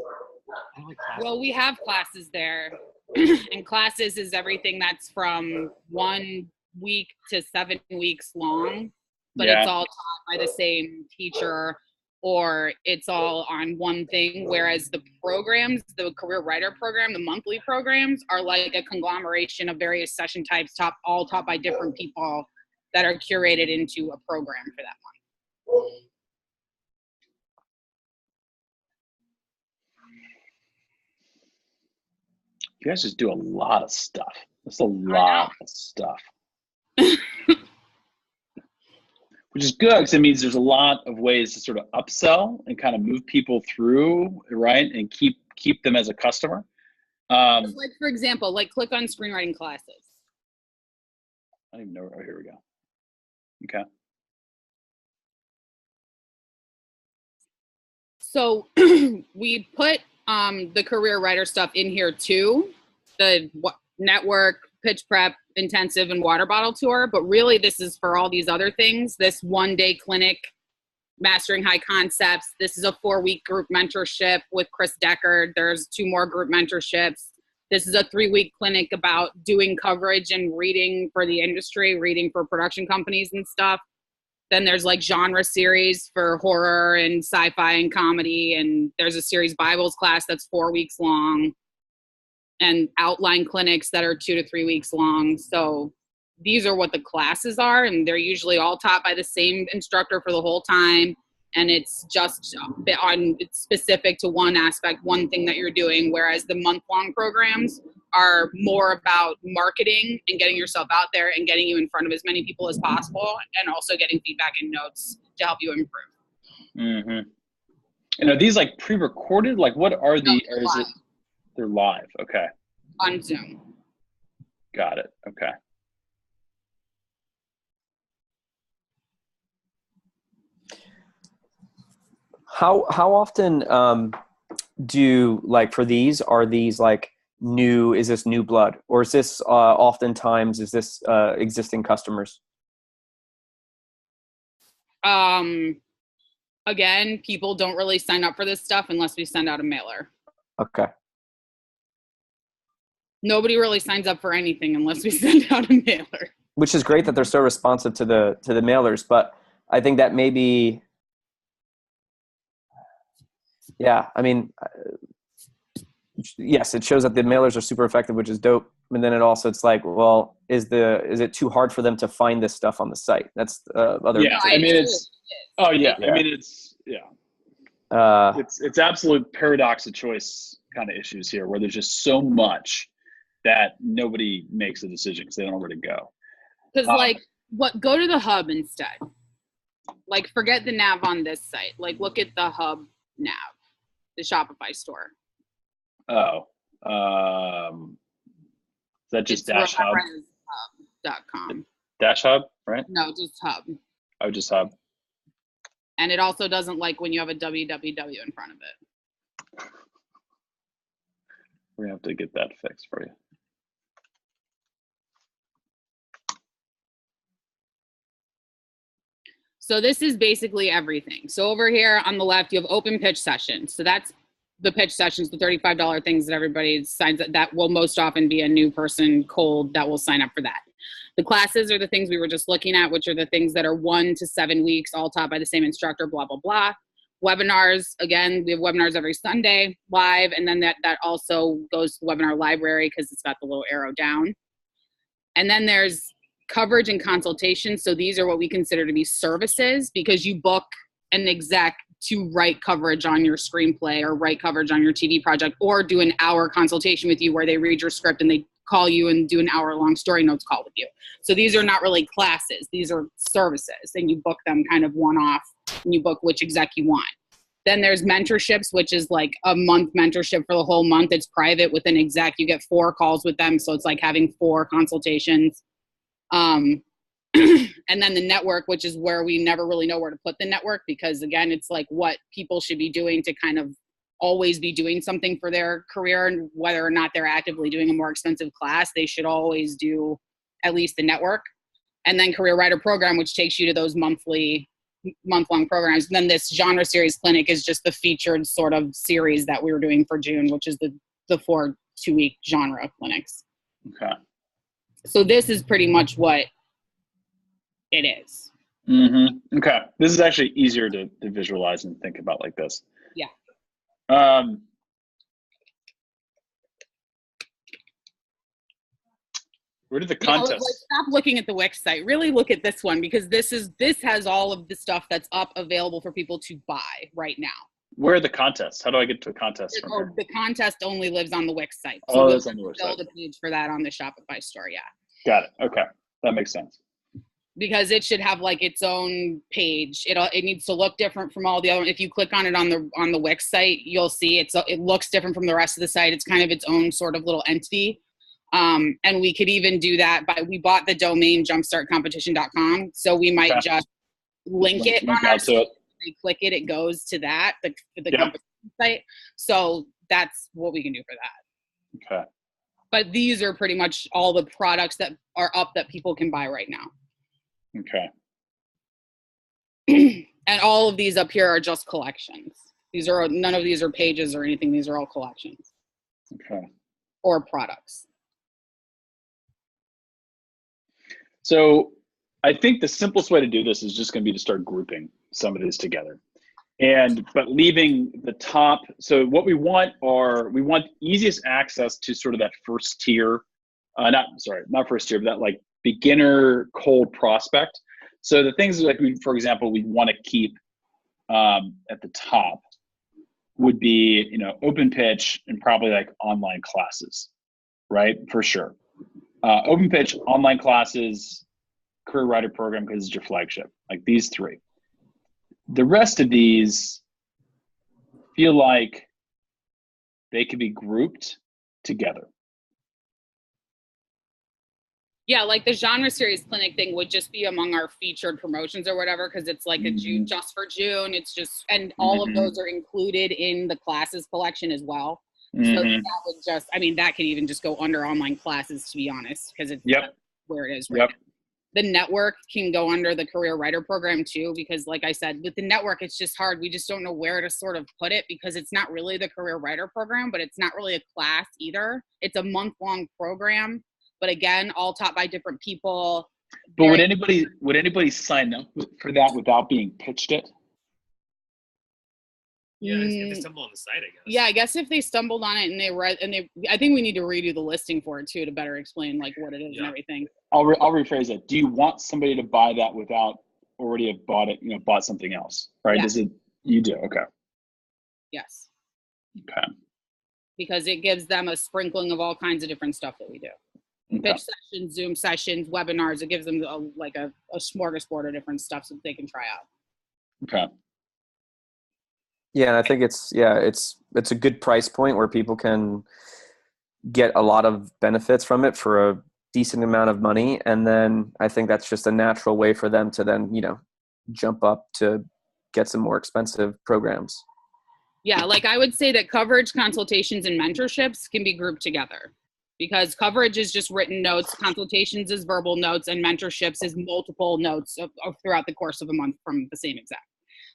Well, we have classes there, and classes is everything that's from 1 week to 7 weeks long, but it's all taught by the same teacher, or it's all on one thing. Whereas the programs, the career writer program, the monthly programs are like a conglomeration of various session types, all taught by different people that are curated into a program for that month. You guys just do a lot of stuff. That's a lot of stuff. Which is good because it means there's a lot of ways to sort of upsell and kind of move people through, right? And keep them as a customer. Like, for example, like click on screenwriting classes. I don't even know. Oh, here we go. Okay. So we put the career writer stuff in here too, the network, pitch prep, intensive, and water bottle tour. But really, this is for all these other things. This 1-day clinic, mastering high concepts. This is a 4-week group mentorship with Chris Deckard. There's 2 more group mentorships. This is a 3-week clinic about doing coverage and reading for the industry, reading for production companies and stuff. Then there's like genre series for horror and sci-fi and comedy. And there's a series Bibles class that's 4 weeks long, and outline clinics that are 2 to 3 weeks long. So these are what the classes are. And they're usually all taught by the same instructor for the whole time. and it's just it's specific to one aspect, one thing that you're doing, whereas the month-long programs are more about marketing and getting yourself out there and getting you in front of as many people as possible, and also getting feedback and notes to help you improve. Mm-hmm. And are these like pre-recorded? Like what are the, or is it, they're live? Okay. On Zoom. Got it. Okay. How often do, like, for these, are these like new, is this new blood, or is this oftentimes is this existing customers? Again, people don't really sign up for this stuff unless we send out a mailer. Okay. Nobody really signs up for anything unless we send out a mailer. Which is great that they're so responsive to the mailers, but I think that maybe, yeah, I mean, yes, it shows that the mailers are super effective, which is dope. And then it's like, well, is it too hard for them to find this stuff on the site? That's other. Yeah, I mean, it's, oh yeah, I mean, it's, yeah. It's absolute paradox of choice kind of issues here, where there's just so much that nobody makes a decision because they don't know where to go. Because go to the hub instead. Like, forget the nav on this site. Like, look at the hub nav, the Shopify store. Oh, is that just Dash Hub? Hub.com. Dash Hub, right? No, just Hub. Oh, just Hub. And it also doesn't like when you have a www in front of it. We're gonna have to get that fixed for you. So this is basically everything. So over here on the left, you have open pitch sessions. So that's the pitch sessions, the $35 things that everybody signs up. That will most often be a new person cold that will sign up for that. The classes are the things we were just looking at, which are the things that are 1 to 7 weeks, all taught by the same instructor, blah, blah, blah. Webinars, again, we have webinars every Sunday live, and then that also goes to the webinar library because it's got the little arrow down. And then there's coverage and consultation. So these are what we consider to be services, because you book an exec to write coverage on your screenplay or write coverage on your TV project, or do an hour consultation with you where they read your script and they call you and do an hour-long story notes call with you. So these are not really classes. These are services, and you book them kind of one-off, and you book which exec you want. Then there's mentorships, which is like a month mentorship for the whole month. It's private with an exec. You get 4 calls with them, so it's like having 4 consultations. And then the network, which is where we never really know where to put the network, because again, it's like what people should be doing to kind of always be doing something for their career, and whether or not they're actively doing a more expensive class, they should always do at least the network. And then Career Writer Program, which takes you to those month-long programs. And then this genre series clinic is just the featured sort of series that we were doing for June, which is the 4 2-week genre clinics. Okay. So this is pretty much what it is. Mm-hmm. Okay. This is actually easier to visualize and think about like this. Yeah. Where did the contest? Stop looking at the Wix site. Really look at this one, because this has all of the stuff that's up available for people to buy right now. Where are the contests? How do I get to a contest? The contest only lives on the Wix site. So that's on the Wix site. Build a page for that on the Shopify store. Yeah. Got it. Okay, that makes sense. Because it should have like its own page. It needs to look different from all the other. If you click on it on the Wix site, you'll see it looks different from the rest of the site. It's kind of its own sort of little entity. And we could even do that we bought the domain jumpstartcompetition.com. So we might just link it on our site. They click it, it goes to that, the competition site. So that's what we can do for that. Okay. But these are pretty much all the products that are up that people can buy right now. Okay. And all of these up here are just collections. None of these are pages or anything. These are all collections. Okay. Or products. So I think the simplest way to do this is just going to be to start grouping some of these together, but leaving the top. So what we want easiest access to sort of that first tier, not first tier, but that like beginner cold prospect. So the things like for example, we want to keep at the top would be, open pitch and probably like online classes, right? For sure. Open pitch, online classes, career writer program, because it's your flagship, like these three. The rest of these feel like they could be grouped together. Yeah, like the genre series clinic thing would just be among our featured promotions or whatever, because it's like a June, just for June. It's just, and all of those are included in the classes collection as well. So that would just, that could even just go under online classes, to be honest, because it's where it is right now. The network can go under the career writer program too, because like I said, with the network, it's just hard. We just don't know where to sort of put it, because it's not really the career writer program, but it's not really a class either. It's a month-long program. But again, all taught by different people. But would anybody sign up for that without being pitched it? Yeah, if they stumble on the site, I guess. Yeah, I guess if they stumbled on it and they read, I think we need to redo the listing for it too to better explain like what it is and everything. I'll rephrase it. Do you want somebody to buy that without already have bought it? Bought something else, right? Yeah. You do? Okay. Yes. Okay. Because it gives them a sprinkling of all kinds of different stuff that we do. Okay. Pitch sessions, Zoom sessions, webinars. It gives them a smorgasbord of different stuff so that they can try out. Okay. Yeah, and I think it's a good price point where people can get a lot of benefits from it for a decent amount of money. And then I think that's just a natural way for them to then, jump up to get some more expensive programs. Yeah, like I would say that coverage, consultations, and mentorships can be grouped together, because coverage is just written notes, consultations is verbal notes, and mentorships is multiple notes throughout the course of a month from the same exec.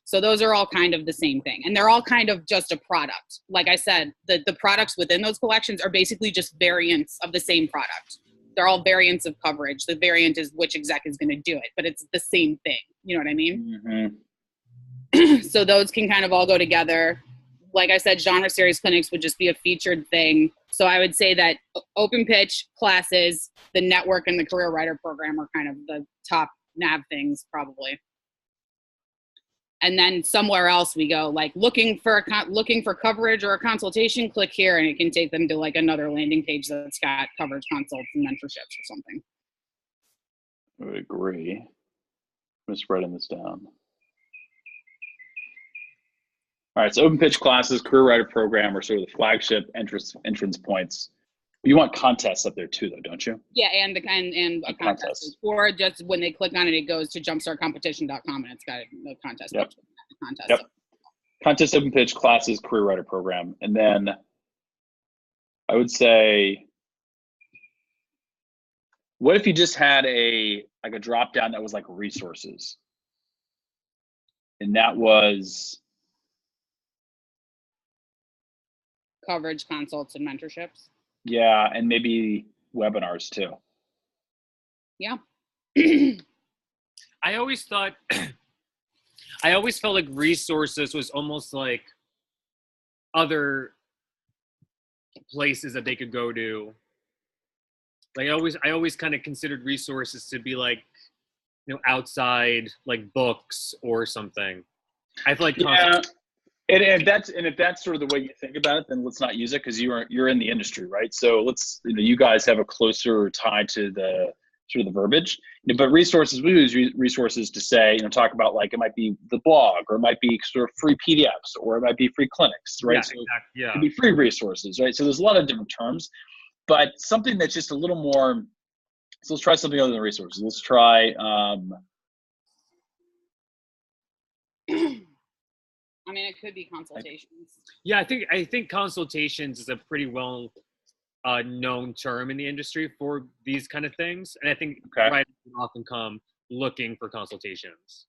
So those are all kind of the same thing. And they're all kind of just a product. Like I said, the products within those collections are basically just variants of the same product. They're all variants of coverage. The variant is which exec is going to do it, but it's the same thing. You know what I mean? So those can kind of all go together. Like I said, genre series clinics would just be a featured thing. So I would say that open pitch classes, the network, and the career writer program are kind of the top nav things probably. And then somewhere else we go, like looking for coverage or a consultation, click here and it can take them to like another landing page that's got coverage, consults, and mentorships or something. I agree. I'm just writing this down. All right, so open pitch classes, career writer program are sort of the flagship entrance points. You want contests up there too, though, don't you? Yeah, and a contest. Or just when they click on it, it goes to jumpstartcompetition.com and it's got a contest. Yep. Contest. Yep. Contest, open pitch, classes, career writer program. And then I would say, what if you just had a drop down that was like resources? And that was coverage, consults, and mentorships. Yeah, and maybe webinars too. Yeah. I always felt like resources was almost like other places that they could go to. Like I always kind of considered resources to be like, outside like books or something. I feel like And if that's sort of the way you think about it, then let's not use it, because you're in the industry, right? So you guys have a closer tie to the sort of the verbiage. But resources, we use resources to say, talk about like it might be the blog, or it might be sort of free PDFs, or it might be free clinics, right? Yeah, so exactly. Yeah. it could be free resources, right? So there's a lot of different terms, but something that's just a little more. So let's try something other than resources. Let's try. It could be consultations. Yeah, I think consultations is a pretty well known term in the industry for these kind of things, and I think writers often come looking for consultations.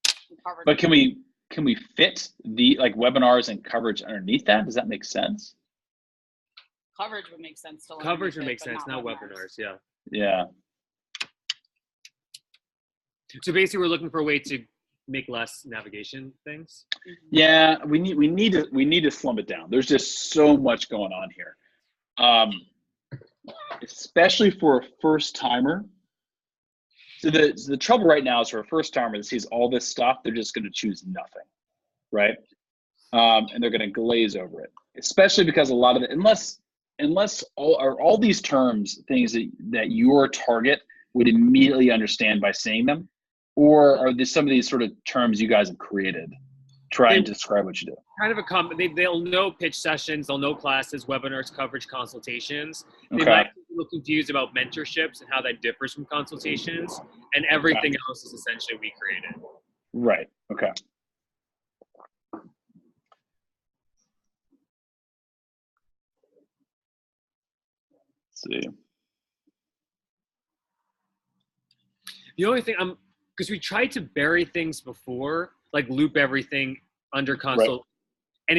But can we fit the like webinars and coverage underneath that? Does that make sense? Coverage would make sense. Coverage would make sense, not webinars. Yeah. Yeah. So basically, we're looking for a way to make less navigation things. Yeah, we need to slum it down. There's just so much going on here, especially for a first timer. So the trouble right now is for a first timer that sees all this stuff, they're just going to choose nothing, right? And they're going to glaze over it, especially because a lot of it, unless all these terms things that your target would immediately understand by saying them, or are there some of these sort of terms you guys have created trying to describe what you do? Kind of they'll know pitch sessions, they'll know classes, webinars, coverage, consultations. They Okay. might be a little confused about mentorships and how that differs from consultations, and everything else is essentially we created. Right. Okay. Let's see. The only thing because we tried to bury things before, like loop everything under consult, Right. and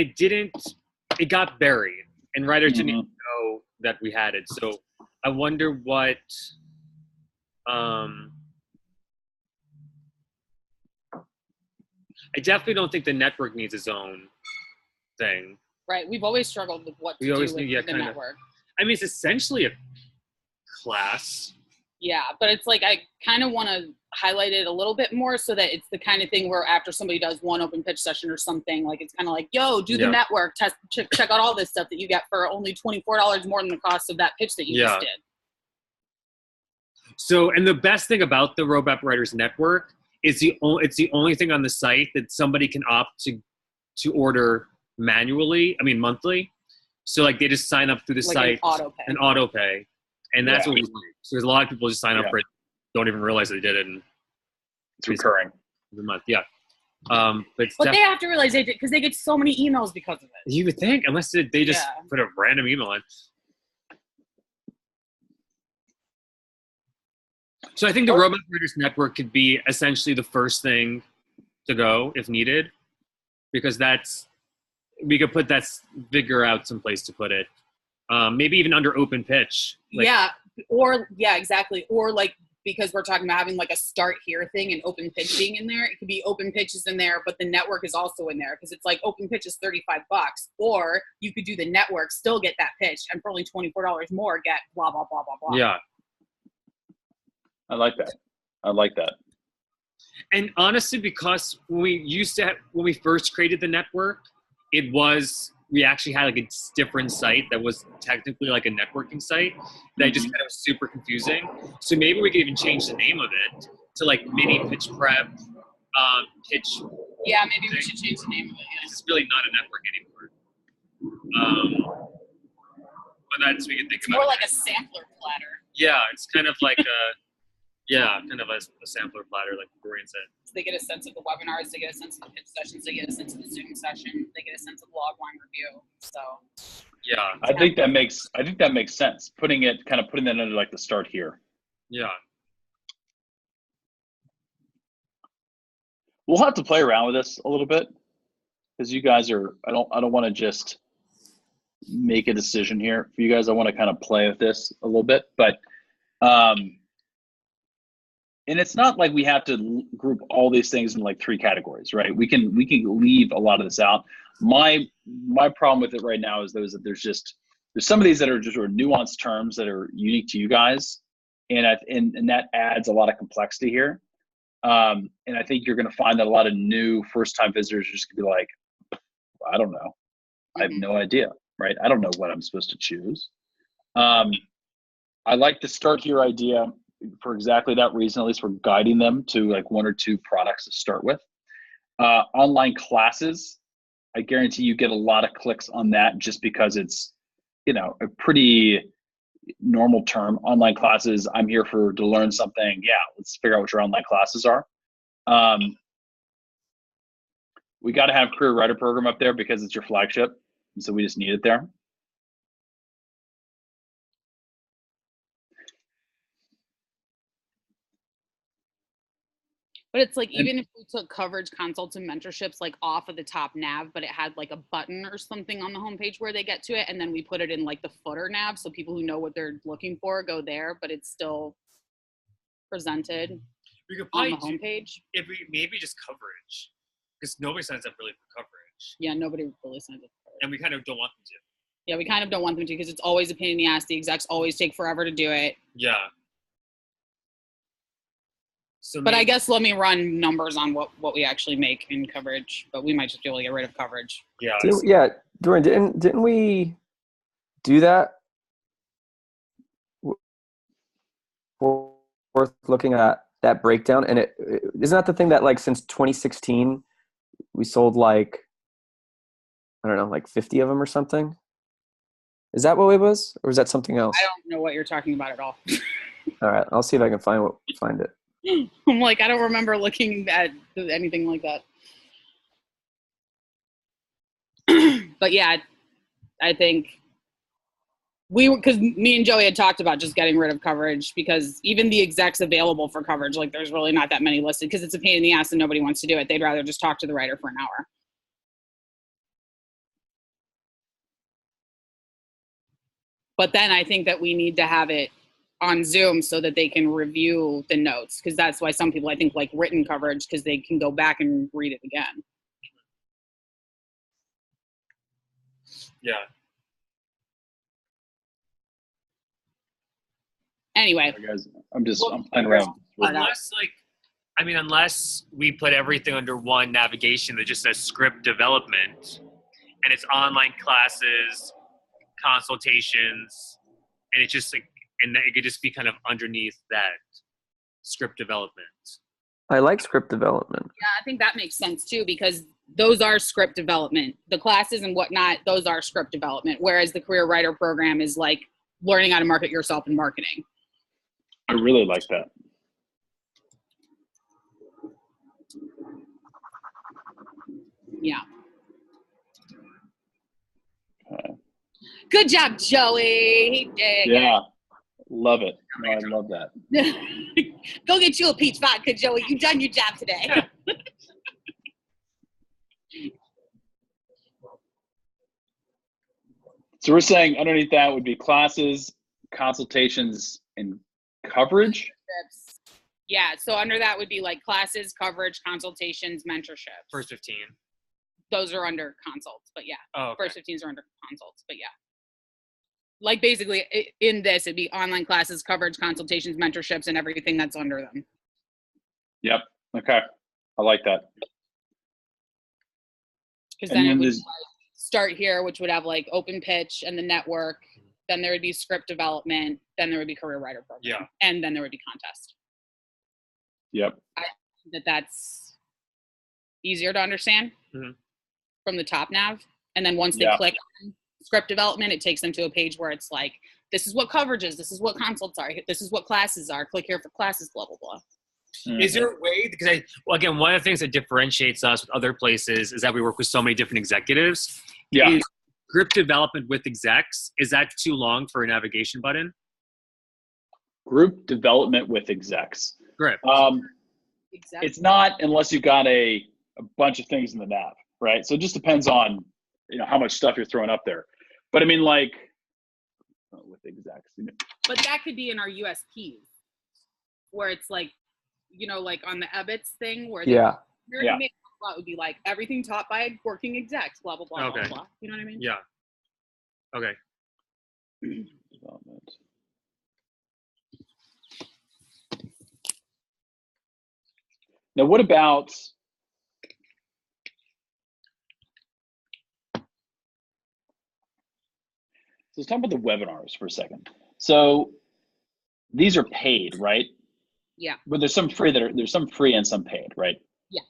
it got buried, and writers didn't Mhm. even know that we had it. So I wonder what, I definitely don't think the network needs its own thing. Right. We've always struggled with what to do with the network. I mean, it's essentially a class. Yeah, but it's like I kind of want to highlight it a little bit more so that it's the kind of thing where after somebody does one open pitch session or something, like it's kind of like, yo, do the network, test, check out all this stuff that you get for only $24 more than the cost of that pitch that you just did. So, and the best thing about the Roadmap Writers Network is it's the only thing on the site that somebody can opt to order manually. I mean, monthly. So like they just sign up through the site and auto pay. And that's what we do. So there's a lot of people just sign up for it, don't even realize they did it. And it's recurring. Every month, but they have to realize they did because they get so many emails because of it. You would think, unless they just put a random email in. So I think the Roadmap Writers Network could be essentially the first thing to go if needed, because we could figure out some place to put it. Maybe even under open pitch. Exactly. Or like, because we're talking about having like a start here thing and open pitch being in there, it could be open pitches in there, but the network is also in there because it's like open pitch is $35, or you could do the network, still get that pitch, and for only $24 more get blah, blah, blah, blah, blah. Yeah. I like that. And honestly, because when we first created the network, we actually had like a different site that was technically like a networking site that just kind of was super confusing. So maybe we could even change the name of it to like mini pitch prep, pitch. Yeah, maybe we should change the name of it. Yeah. It's just really not a network anymore. But that's we can think it's about. More like a sampler platter. Yeah, it's kind of like a sampler platter, like Dorian said. So they get a sense of the webinars, they get a sense of the pitch sessions, they get a sense of the Zoom session, they get a sense of log line review. So I think that makes sense. Putting that under like the start here. Yeah. We'll have to play around with this a little bit because you guys are. I don't want to just make a decision here for you guys. I want to kind of play with this a little bit, but. And it's not like we have to group all these things in like 3 categories, right? We can leave a lot of this out. My problem with it right now is there's some of these that are just sort of nuanced terms that are unique to you guys, and that adds a lot of complexity here. And I think you're going to find that a lot of new first-time visitors are just going to be like, I don't know, I have no idea, right? I don't know what I'm supposed to choose. I like the start here idea. For exactly that reason, at least we're guiding them to like 1 or 2 products to start with. Online classes, I guarantee you get a lot of clicks on that just because it's, a pretty normal term. Online classes, I'm here to learn something. Yeah, let's figure out what your online classes are. We got to have Career Writer Program up there because it's your flagship. And so we just need it there. But it's like, even if we took coverage, consults, and mentorships like off of the top nav, but it had like a button or something on the homepage where they get to it, and then we put it in like the footer nav so people who know what they're looking for go there, but it's still presented on the homepage. If we maybe just coverage, because nobody signs up really for coverage. Yeah, nobody really signs up for coverage. And we kind of don't want them to. Yeah, we kind of don't want them to because it's always a pain in the ass. The execs always take forever to do it. Yeah. So But I maybe- guess let me run numbers on what we actually make in coverage, but we might just be able to get rid of coverage. yeah, Yeah, Dorian, didn't we do that? Worth looking at that breakdown, and isn't that the thing that like since 2016 we sold like I don't know like 50 of them or something. Is that what it was, or is that something else? I don't know what you're talking about at all. All right, I'll see if I can find it. I'm like, I don't remember looking at anything like that. But yeah, I think because me and Joey had talked about just getting rid of coverage because even the execs available for coverage, like there's really not that many listed because it's a pain in the ass and nobody wants to do it. They'd rather just talk to the writer for an hour. But then I think that we need to have it on Zoom so that they can review the notes because that's why some people I think like written coverage because they can go back and read it again. yeah. Anyway, Sorry, guys, I'm playing around. Unless we put everything under one navigation that just says script development, and it's online classes, consultations, and it's just like, and it could just be kind of underneath that script development. I like script development. yeah, I think that makes sense too because those are script development. The classes and whatnot, those are script development. Whereas the career writer program is like learning how to market yourself in marketing. I really like that. Yeah. Okay. Good job, Joey. He did. Yeah, love it. No, I love that. Go get you a peach vodka, Joey. You done your job today. So we're saying underneath that would be classes, consultations, and coverage. Yeah, so under that would be like classes, coverage, consultations, mentorships. First 15. Those are under consults, but yeah. Oh, okay. First 15s are under consults, but yeah. Like basically in this, it'd be online classes, coverage, consultations, mentorships, and everything that's under them. Yep. Okay. I like that. Because And then it then would there's- like start here, which would have like open pitch and the network. Then there would be script development. Then there would be career writer program. Yeah. And then there would be contest. Yep. That's easier to understand from the top nav. And then once they click on script development, it takes them to a page where it's like, this is what coverage is, this is what consults are, this is what classes are, click here for classes, blah, blah, blah. Is there a way, because again, one of the things that differentiates us with other places is that we work with so many different executives. Yeah. Is script development with execs, is that too long for a navigation button? Group development with execs. Great. Exactly. It's not unless you've got a bunch of things in the nav, right? So it just depends on how much stuff you're throwing up there. But I mean, like with execs. But that could be in our USPs, where it's like, like on the EBITS thing, where Yeah. it would be like everything taught by working execs, blah blah blah, Okay. blah blah. You know what I mean? Yeah. Okay. Development. Now, what about so let's talk about the webinars for a second. So these are paid, right? Yeah. But there's some free there's some free and some paid, right? Yeah.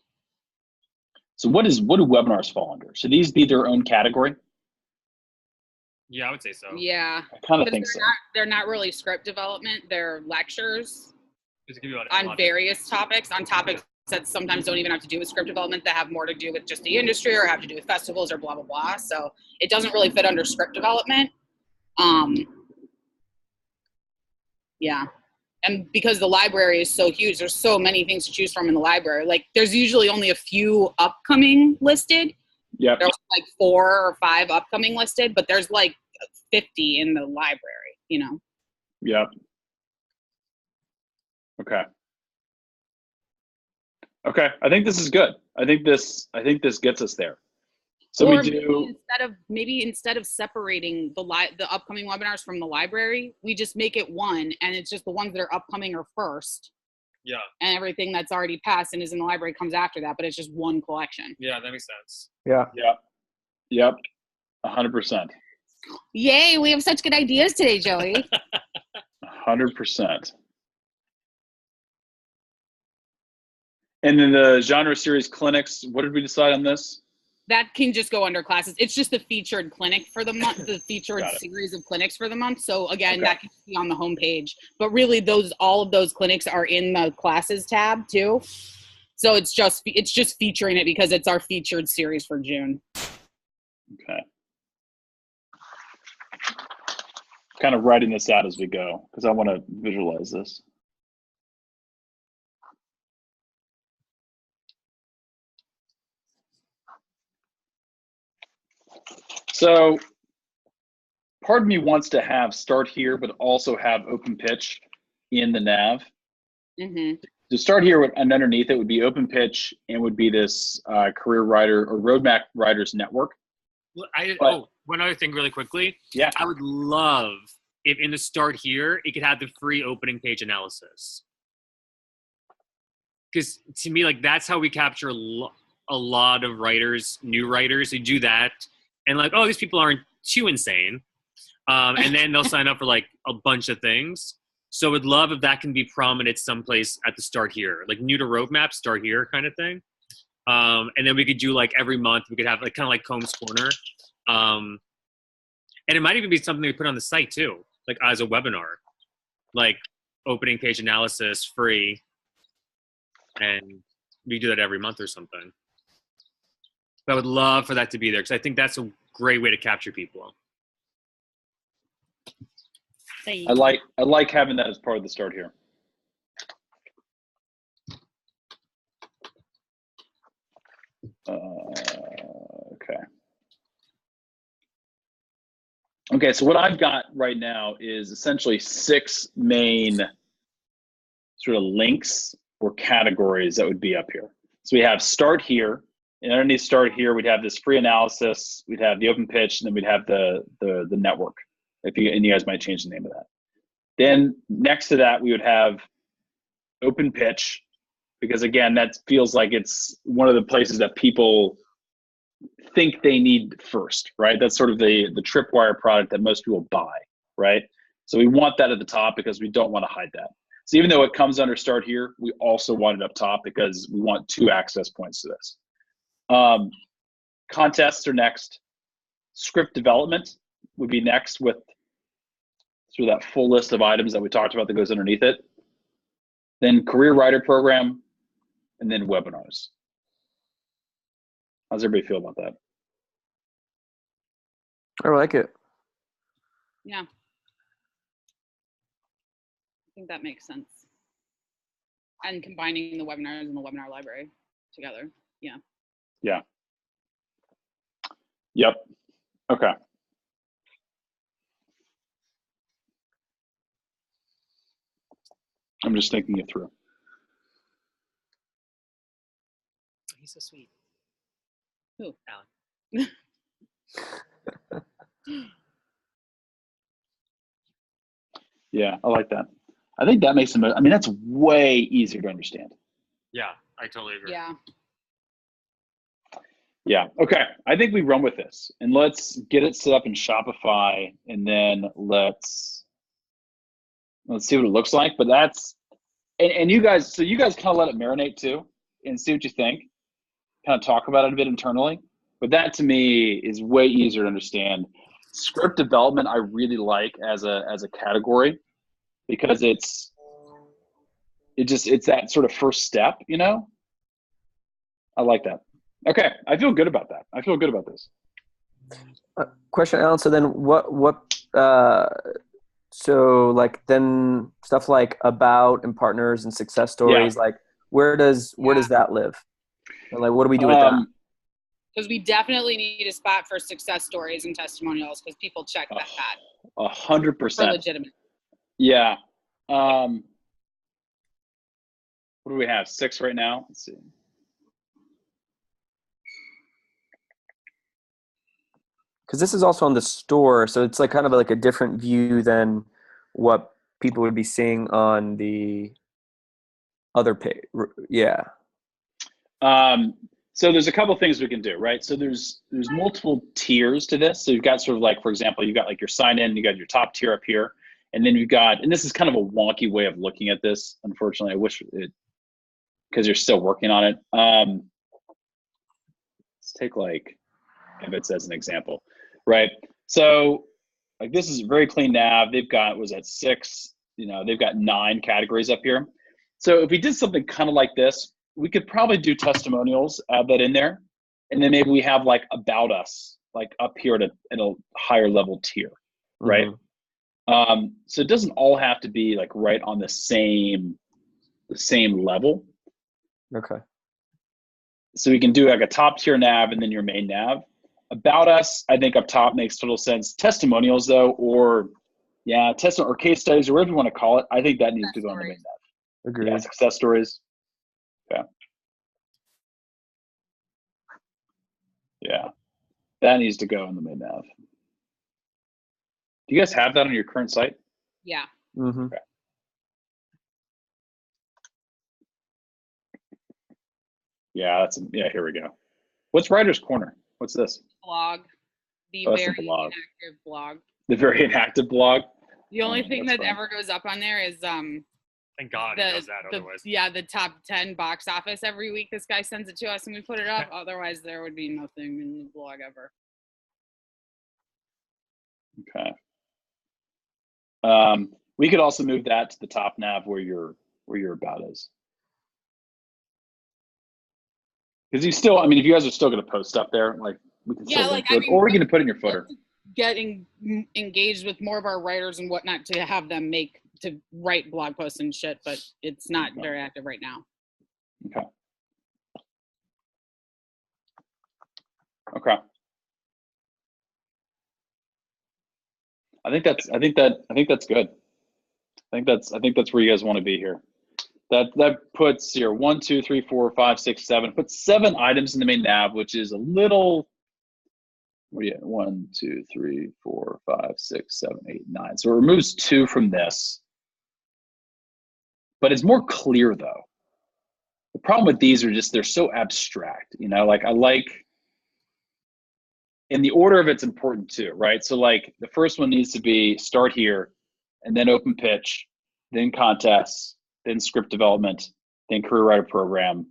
So what do webinars fall under? Should these be their own category? Yeah, I would say so. Yeah. I kind of Because think so. they're not really script development. They're lectures Just give you on various topics, on topics that sometimes don't even have to do with script development, that have more to do with just the industry or have to do with festivals or blah, blah, blah. So it doesn't really fit under script development. Yeah. And because the library is so huge, there's so many things to choose from in the library. Like there's usually only a few upcoming listed. Yep. There's like 4 or 5 upcoming listed, but there's like 50 in the library, Yep. Okay. Okay. I think this is good. I think this gets us there. So or we do maybe instead of separating the upcoming webinars from the library, we just make it one, and it's just the ones that are upcoming are first, Yeah. And everything that's already passed and is in the library comes after that, but it's just one collection. Yeah, that makes sense. Yeah. Yep. 100%. Yay, we have such good ideas today, Joey. 100%. And then the genre series clinics, what did we decide on this? That can just go under classes. It's just the featured clinic for the month, the featured Got it. series of clinics for the month. So again, Okay. that can be on the homepage. But really, all of those clinics are in the classes tab too. So it's just featuring it because it's our featured series for June. Okay. Kind of writing this out as we go because I want to visualize this. So part of me wants to have start here, but also have open pitch in the nav. Mm-hmm. To start here and underneath it would be open pitch and would be this career writer or roadmap writers network. Well, one other thing really quickly. Yeah. I would love if in the start here, it could have the free opening page analysis. Because to me, like that's how we capture a lot of writers, new writers who do that. And like, oh, these people aren't too insane. And then they'll sign up for like a bunch of things. So I would love if that can be prominent someplace at the start here, like new to roadmap, start here kind of thing. And then we could do like every month, we could have like kind of like Combs Corner. And it might even be something we put on the site too, like as a webinar, like opening page analysis free. And we do that every month or something. But I would love for that to be there because I think that's a great way to capture people. I like having that as part of the start here. Okay. Okay, so what I've got right now is essentially 6 main sort of links or categories that would be up here. So we have start here, and underneath start here, we'd have this free analysis, we'd have the open pitch, and then we'd have the network. And you guys might change the name of that. Then next to that, we would have open pitch, because again, that feels like it's one of the places that people think they need first, right? That's sort of the tripwire product that most people buy, right? So we want that at the top because we don't want to hide that. So even though it comes under start here, we also want it up top because we want 2 access points to this. Contests are next. Script development would be next with sort of that full list of items that we talked about that goes underneath it. Then career writer program, and then webinars. How's everybody feel about that? I like it. Yeah. I think that makes sense. And combining the webinars and the webinar library together. Yeah. Yeah. Yep. Okay. I'm just thinking it through. He's so sweet. Who? Alan. Yeah, I like that. I think that makes them, I mean, that's way easier to understand. Yeah, I totally agree. Yeah. Yeah. Okay. I think we run with this and let's get it set up in Shopify and then let's see what it looks like. But that's, and you guys, so you guys kind of let it marinate too and see what you think, kind of talk about it a bit internally. But that to me is way easier to understand. Script development, I really like as a category because it's that sort of first step, you know? I like that. Okay, I feel good about that. I feel good about this. Question, Alan. So then so like then stuff like about and partners and success stories, like where does that live? And like, what do we do with that? Because we definitely need a spot for success stories and testimonials because people check that 100%. for legitimate. Yeah. What do we have? 6 right now? Let's see. Because this is also on the store, so it's like kind of like a different view than what people would be seeing on the other page. Yeah. So there's a couple things we can do, right? So there's multiple tiers to this. So you've got sort of like, for example, you've got like your sign in, you got your top tier up here, and then you've got, and this is kind of a wonky way of looking at this. Unfortunately, I wish it, because you're still working on it. Let's take like Ebbets as an example, right? So like this is a very clean nav. They've got, was that 6? You know, they've got 9 categories up here. So if we did something kind of like this, we could probably do testimonials, add that in there. And then maybe we have like about us, like up here at a higher level tier, right? So it doesn't all have to be like right on the same level. Okay. So we can do like a top tier nav and then your main nav. About us, I think up top makes total sense. Testimonials though, or or case studies or whatever you want to call it, I think that needs to go on the main nav. Agreed. Yeah, success stories. Yeah. Yeah. That needs to go in the main nav. Do you guys have that on your current site? Yeah. Mm-hmm. Okay. Yeah, here we go. What's Writer's Corner? What's this? Blog. The Oh, that's very the blog. inactive blog. The very inactive blog. The only thing that's that fun. ever goes up on there is Thank God he does that. Otherwise, the top 10 box office every week. This guy sends it to us and we put it up. Otherwise, there would be nothing in the blog ever. Okay. We could also move that to the top nav where your about is. Because you still, I mean, if you guys are still going to post stuff there, like we can still link to it, or we're going to put in your footer. Getting engaged with more of our writers and whatnot to have them to write blog posts and shit, but it's not very active right now. Okay. Okay. I think that's good. I think that's where you guys want to be here. That puts here 1, 2, 3, 4, 5, 6, 7. Puts 7 items in the main nav, which is a little. Where you at? 1, 2, 3, 4, 5, 6, 7, 8, 9. So it removes 2 from this. But it's more clear though. The problem with these are just they're so abstract. You know, like I like. In the order of it's important too, right? So like the first one needs to be start here, and then open pitch, then contests, then script development, then career writer program,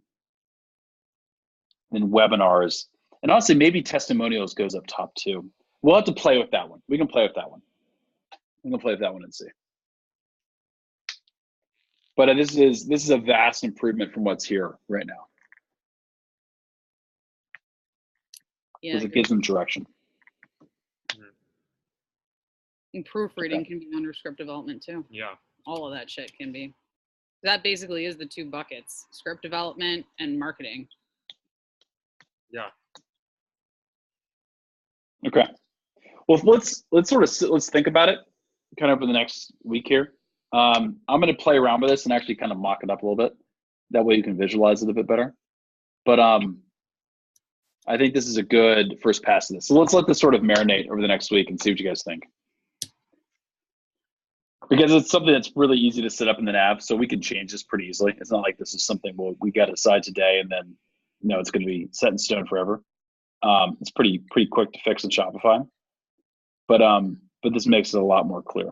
then webinars. And honestly, maybe testimonials goes up top too. We'll have to play with that one. We can play with that one. We can play with that one and see. But this is a vast improvement from what's here right now. Yeah, Because it gives them direction. And proofreading can be under script development too. yeah. All of that shit can be. That basically is the 2 buckets: script development and marketing. Yeah. Okay. Well, let's think about it kind of over the next week here. I'm going to play around with this and actually kind of mock it up a little bit. That way you can visualize it a bit better. But I think this is a good first pass of this. So let's let this sort of marinate over the next week and see what you guys think. Because it's something that's really easy to set up in the nav, so we can change this pretty easily. It's not like this is something we got to decide today and then it's going to be set in stone forever. It's pretty quick to fix in Shopify, but this makes it a lot more clear.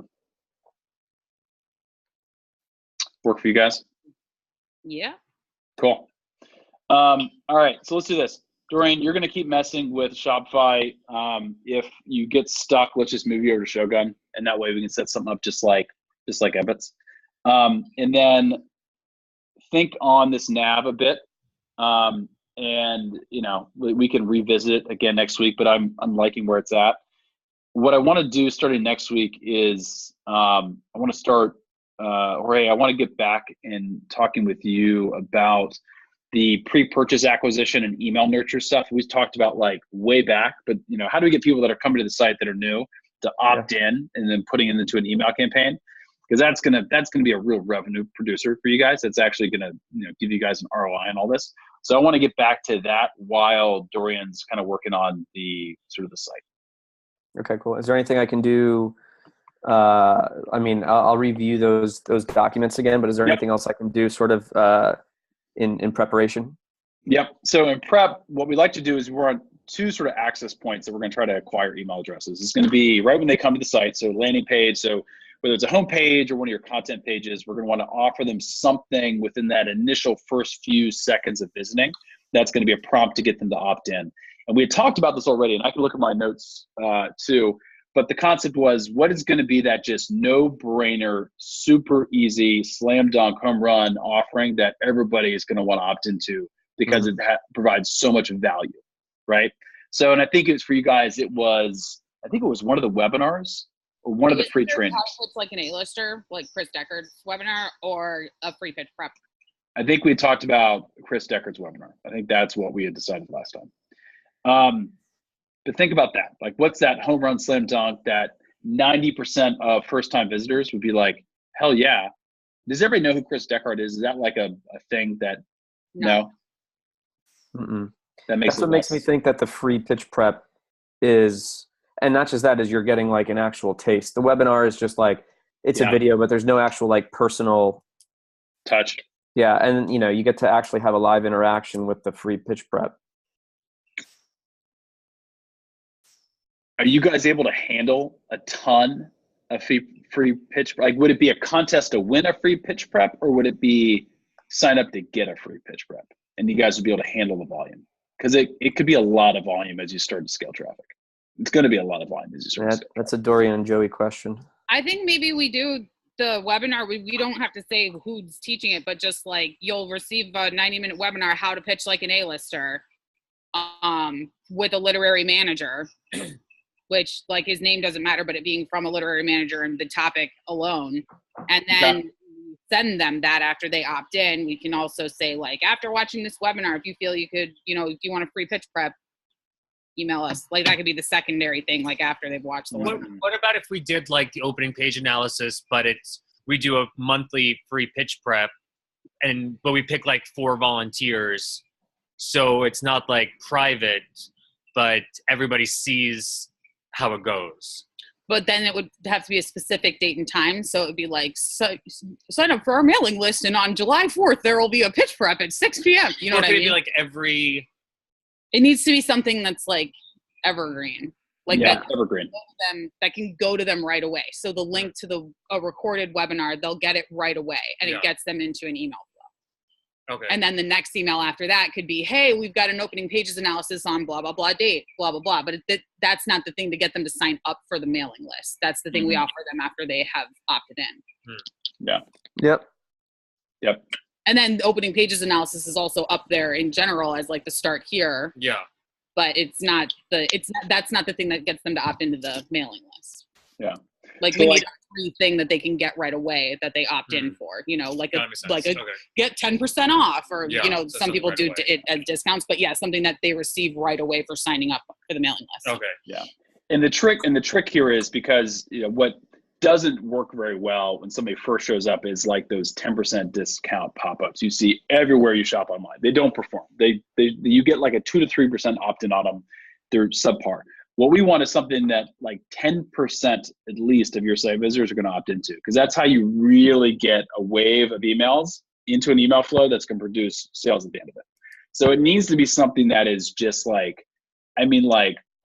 Work for you guys? Yeah. Cool. All right, so let's do this. Dorian, you're going to keep messing with Shopify. If you get stuck, let's just move you over to Shogun, and that way we can set something up just like Ebbets. And then think on this nav a bit, and we can revisit it again next week. But I'm liking where it's at. What I want to do starting next week is I want to start, Jorge. I want to get back in talking with you about the pre-purchase acquisition and email nurture stuff we talked about like way back, but how do we get people that are coming to the site that are new to opt in and then putting it into an email campaign? Because that's gonna be a real revenue producer for you guys. That's actually gonna give you guys an ROI on all this. So I want to get back to that while Dorian's kind of working on the sort of the site. Okay, cool. Is there anything I can do I mean, I'll review those documents again, but is there anything else I can do sort of in preparation? Yep. So in prep, what we like to do is we're on two sort of access points that we're going to try to acquire email addresses. It's going to be right when they come to the site, so landing page. So whether it's a home page or one of your content pages, we're going to want to offer them something within that initial first few seconds of visiting. That's going to be a prompt to get them to opt in. And we had talked about this already, and I can look at my notes too. But the concept was, what is going to be that just no-brainer, super easy, slam dunk, home run offering that everybody is going to want to opt into because it provides so much value, right? So, and I think it's for you guys, I think it was one of the webinars or one of the free trainings. It's like an A-lister, like Chris Deckard's webinar, or a free pitch prep. I think we talked about Chris Deckard's webinar. I think that's what we had decided last time. But think about that. Like, what's that home run slam dunk that 90% of first-time visitors would be like, hell yeah. Does everybody know who Chris Deckard is? Is that like a thing that, no? Mm-mm. That's what makes me think that the free pitch prep is, and not just that, is you're getting like an actual taste. The webinar is just like, it's a video, but there's no actual like personal touch. Yeah. And you get to actually have a live interaction with the free pitch prep. Are you guys able to handle a ton of free pitch? Like, would it be a contest to win a free pitch prep, or would it be sign up to get a free pitch prep? And you guys would be able to handle the volume, because it could be a lot of volume as you start to scale traffic. It's going to be a lot of volume as you start to scale. That's a Dorian and Joey question. I think maybe we do the webinar. We don't have to say who's teaching it, but just like you'll receive a 90-minute webinar, how to pitch like an A-lister, with a literary manager. Which, like, his name doesn't matter, but it being from a literary manager and the topic alone. And then send them that after they opt in. We can also say, like, after watching this webinar, if you feel you could, if you want a free pitch prep, email us. Like, that could be the secondary thing, like, after they've watched the webinar. What about if we did, like, the opening page analysis, but we do a monthly free pitch prep, but we pick, like, 4 volunteers. So it's not, like, private, but everybody sees how it goes. But then it would have to be a specific date and time. So it would be like, sign up for our mailing list, and on July 4th, there will be a pitch prep at 6 p.m. You know what I mean? It be like every... It needs to be something that's like evergreen. Like evergreen. That can go to them right away. So the link to a recorded webinar, they'll get it right away, and it gets them into an email. Okay. And then the next email after that could be, hey, we've got an opening pages analysis on blah, blah, blah date, blah, blah, blah. But that's not the thing to get them to sign up for the mailing list. That's the thing we offer them after they have opted in. Yeah. Yep. And then the opening pages analysis is also up there in general as like the start here. Yeah. But that's not the thing that gets them to opt into the mailing list. Yeah. Like, we need a free thing that they can get right away that they opt in for, get 10% off, or, some people do it as discounts, but something that they receive right away for signing up for the mailing list. Okay. Yeah. And the trick here is, because, what doesn't work very well when somebody first shows up is like those 10% discount pop-ups you see everywhere you shop online. They don't perform. You get like a 2 to 3% opt-in on them. They're subpar. What we want is something that like 10% at least of your site visitors are going to opt into, because that's how you really get a wave of emails into an email flow that's going to produce sales at the end of it. So it needs to be something that is just like,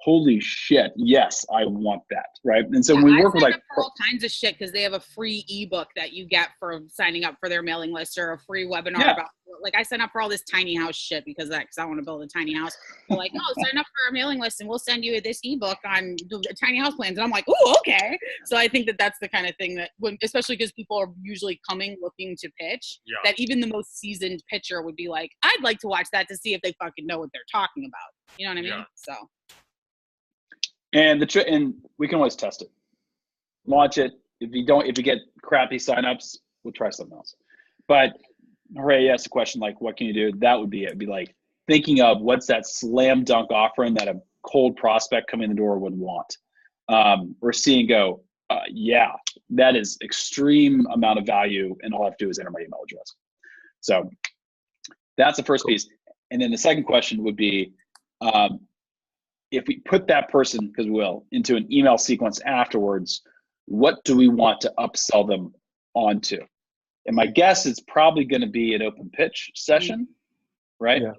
holy shit, yes, I want that, right? And so we work with like all kinds of shit, because they have a free ebook that you get for signing up for their mailing list, or a free webinar about, like, I sign up for all this tiny house shit because I want to build a tiny house. They're like, oh, sign up for our mailing list and we'll send you this ebook on the tiny house plans. And I'm like, oh, okay. So I think that's the kind of thing that, especially because people are usually coming looking to pitch, that even the most seasoned pitcher would be like, I'd like to watch that to see if they fucking know what they're talking about. You know what I mean? Yeah. So. And and we can always test it, launch it. If you get crappy signups, we'll try something else. But Jorge asked a question like, what can you do? That would be it. It'd be like thinking of what's that slam dunk offering that a cold prospect coming in the door would want, or see and go, that is extreme amount of value, and all I have to do is enter my email address. So that's the first piece. And then the second question would be, if we put that person, because we will, into an email sequence afterwards, what do we want to upsell them onto? And my guess is probably going to be an open pitch session, right? Yeah.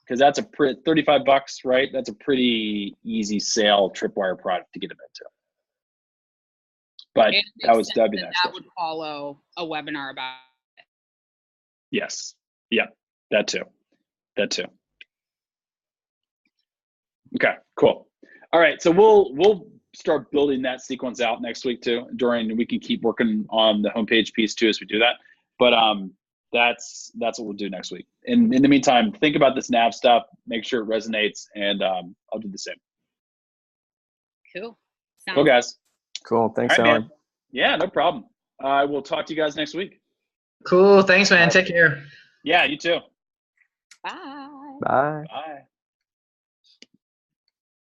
Because that's a $35, right? That's a pretty easy sale tripwire product to get them into. But that'd be nice. That would follow a webinar about it. Yes. Yeah. That too. Okay. Cool. All right. So we'll start building that sequence out next week too. We can keep working on the homepage piece too as we do that. But that's what we'll do next week. In the meantime, think about this nav stuff. Make sure it resonates, and I'll do the same. Cool. Cool, guys. Cool. Thanks, All right, Alan. man. Yeah, no problem. I will talk to you guys next week. Cool. Thanks, man. Take care. Yeah, you too. Bye. Bye. Bye.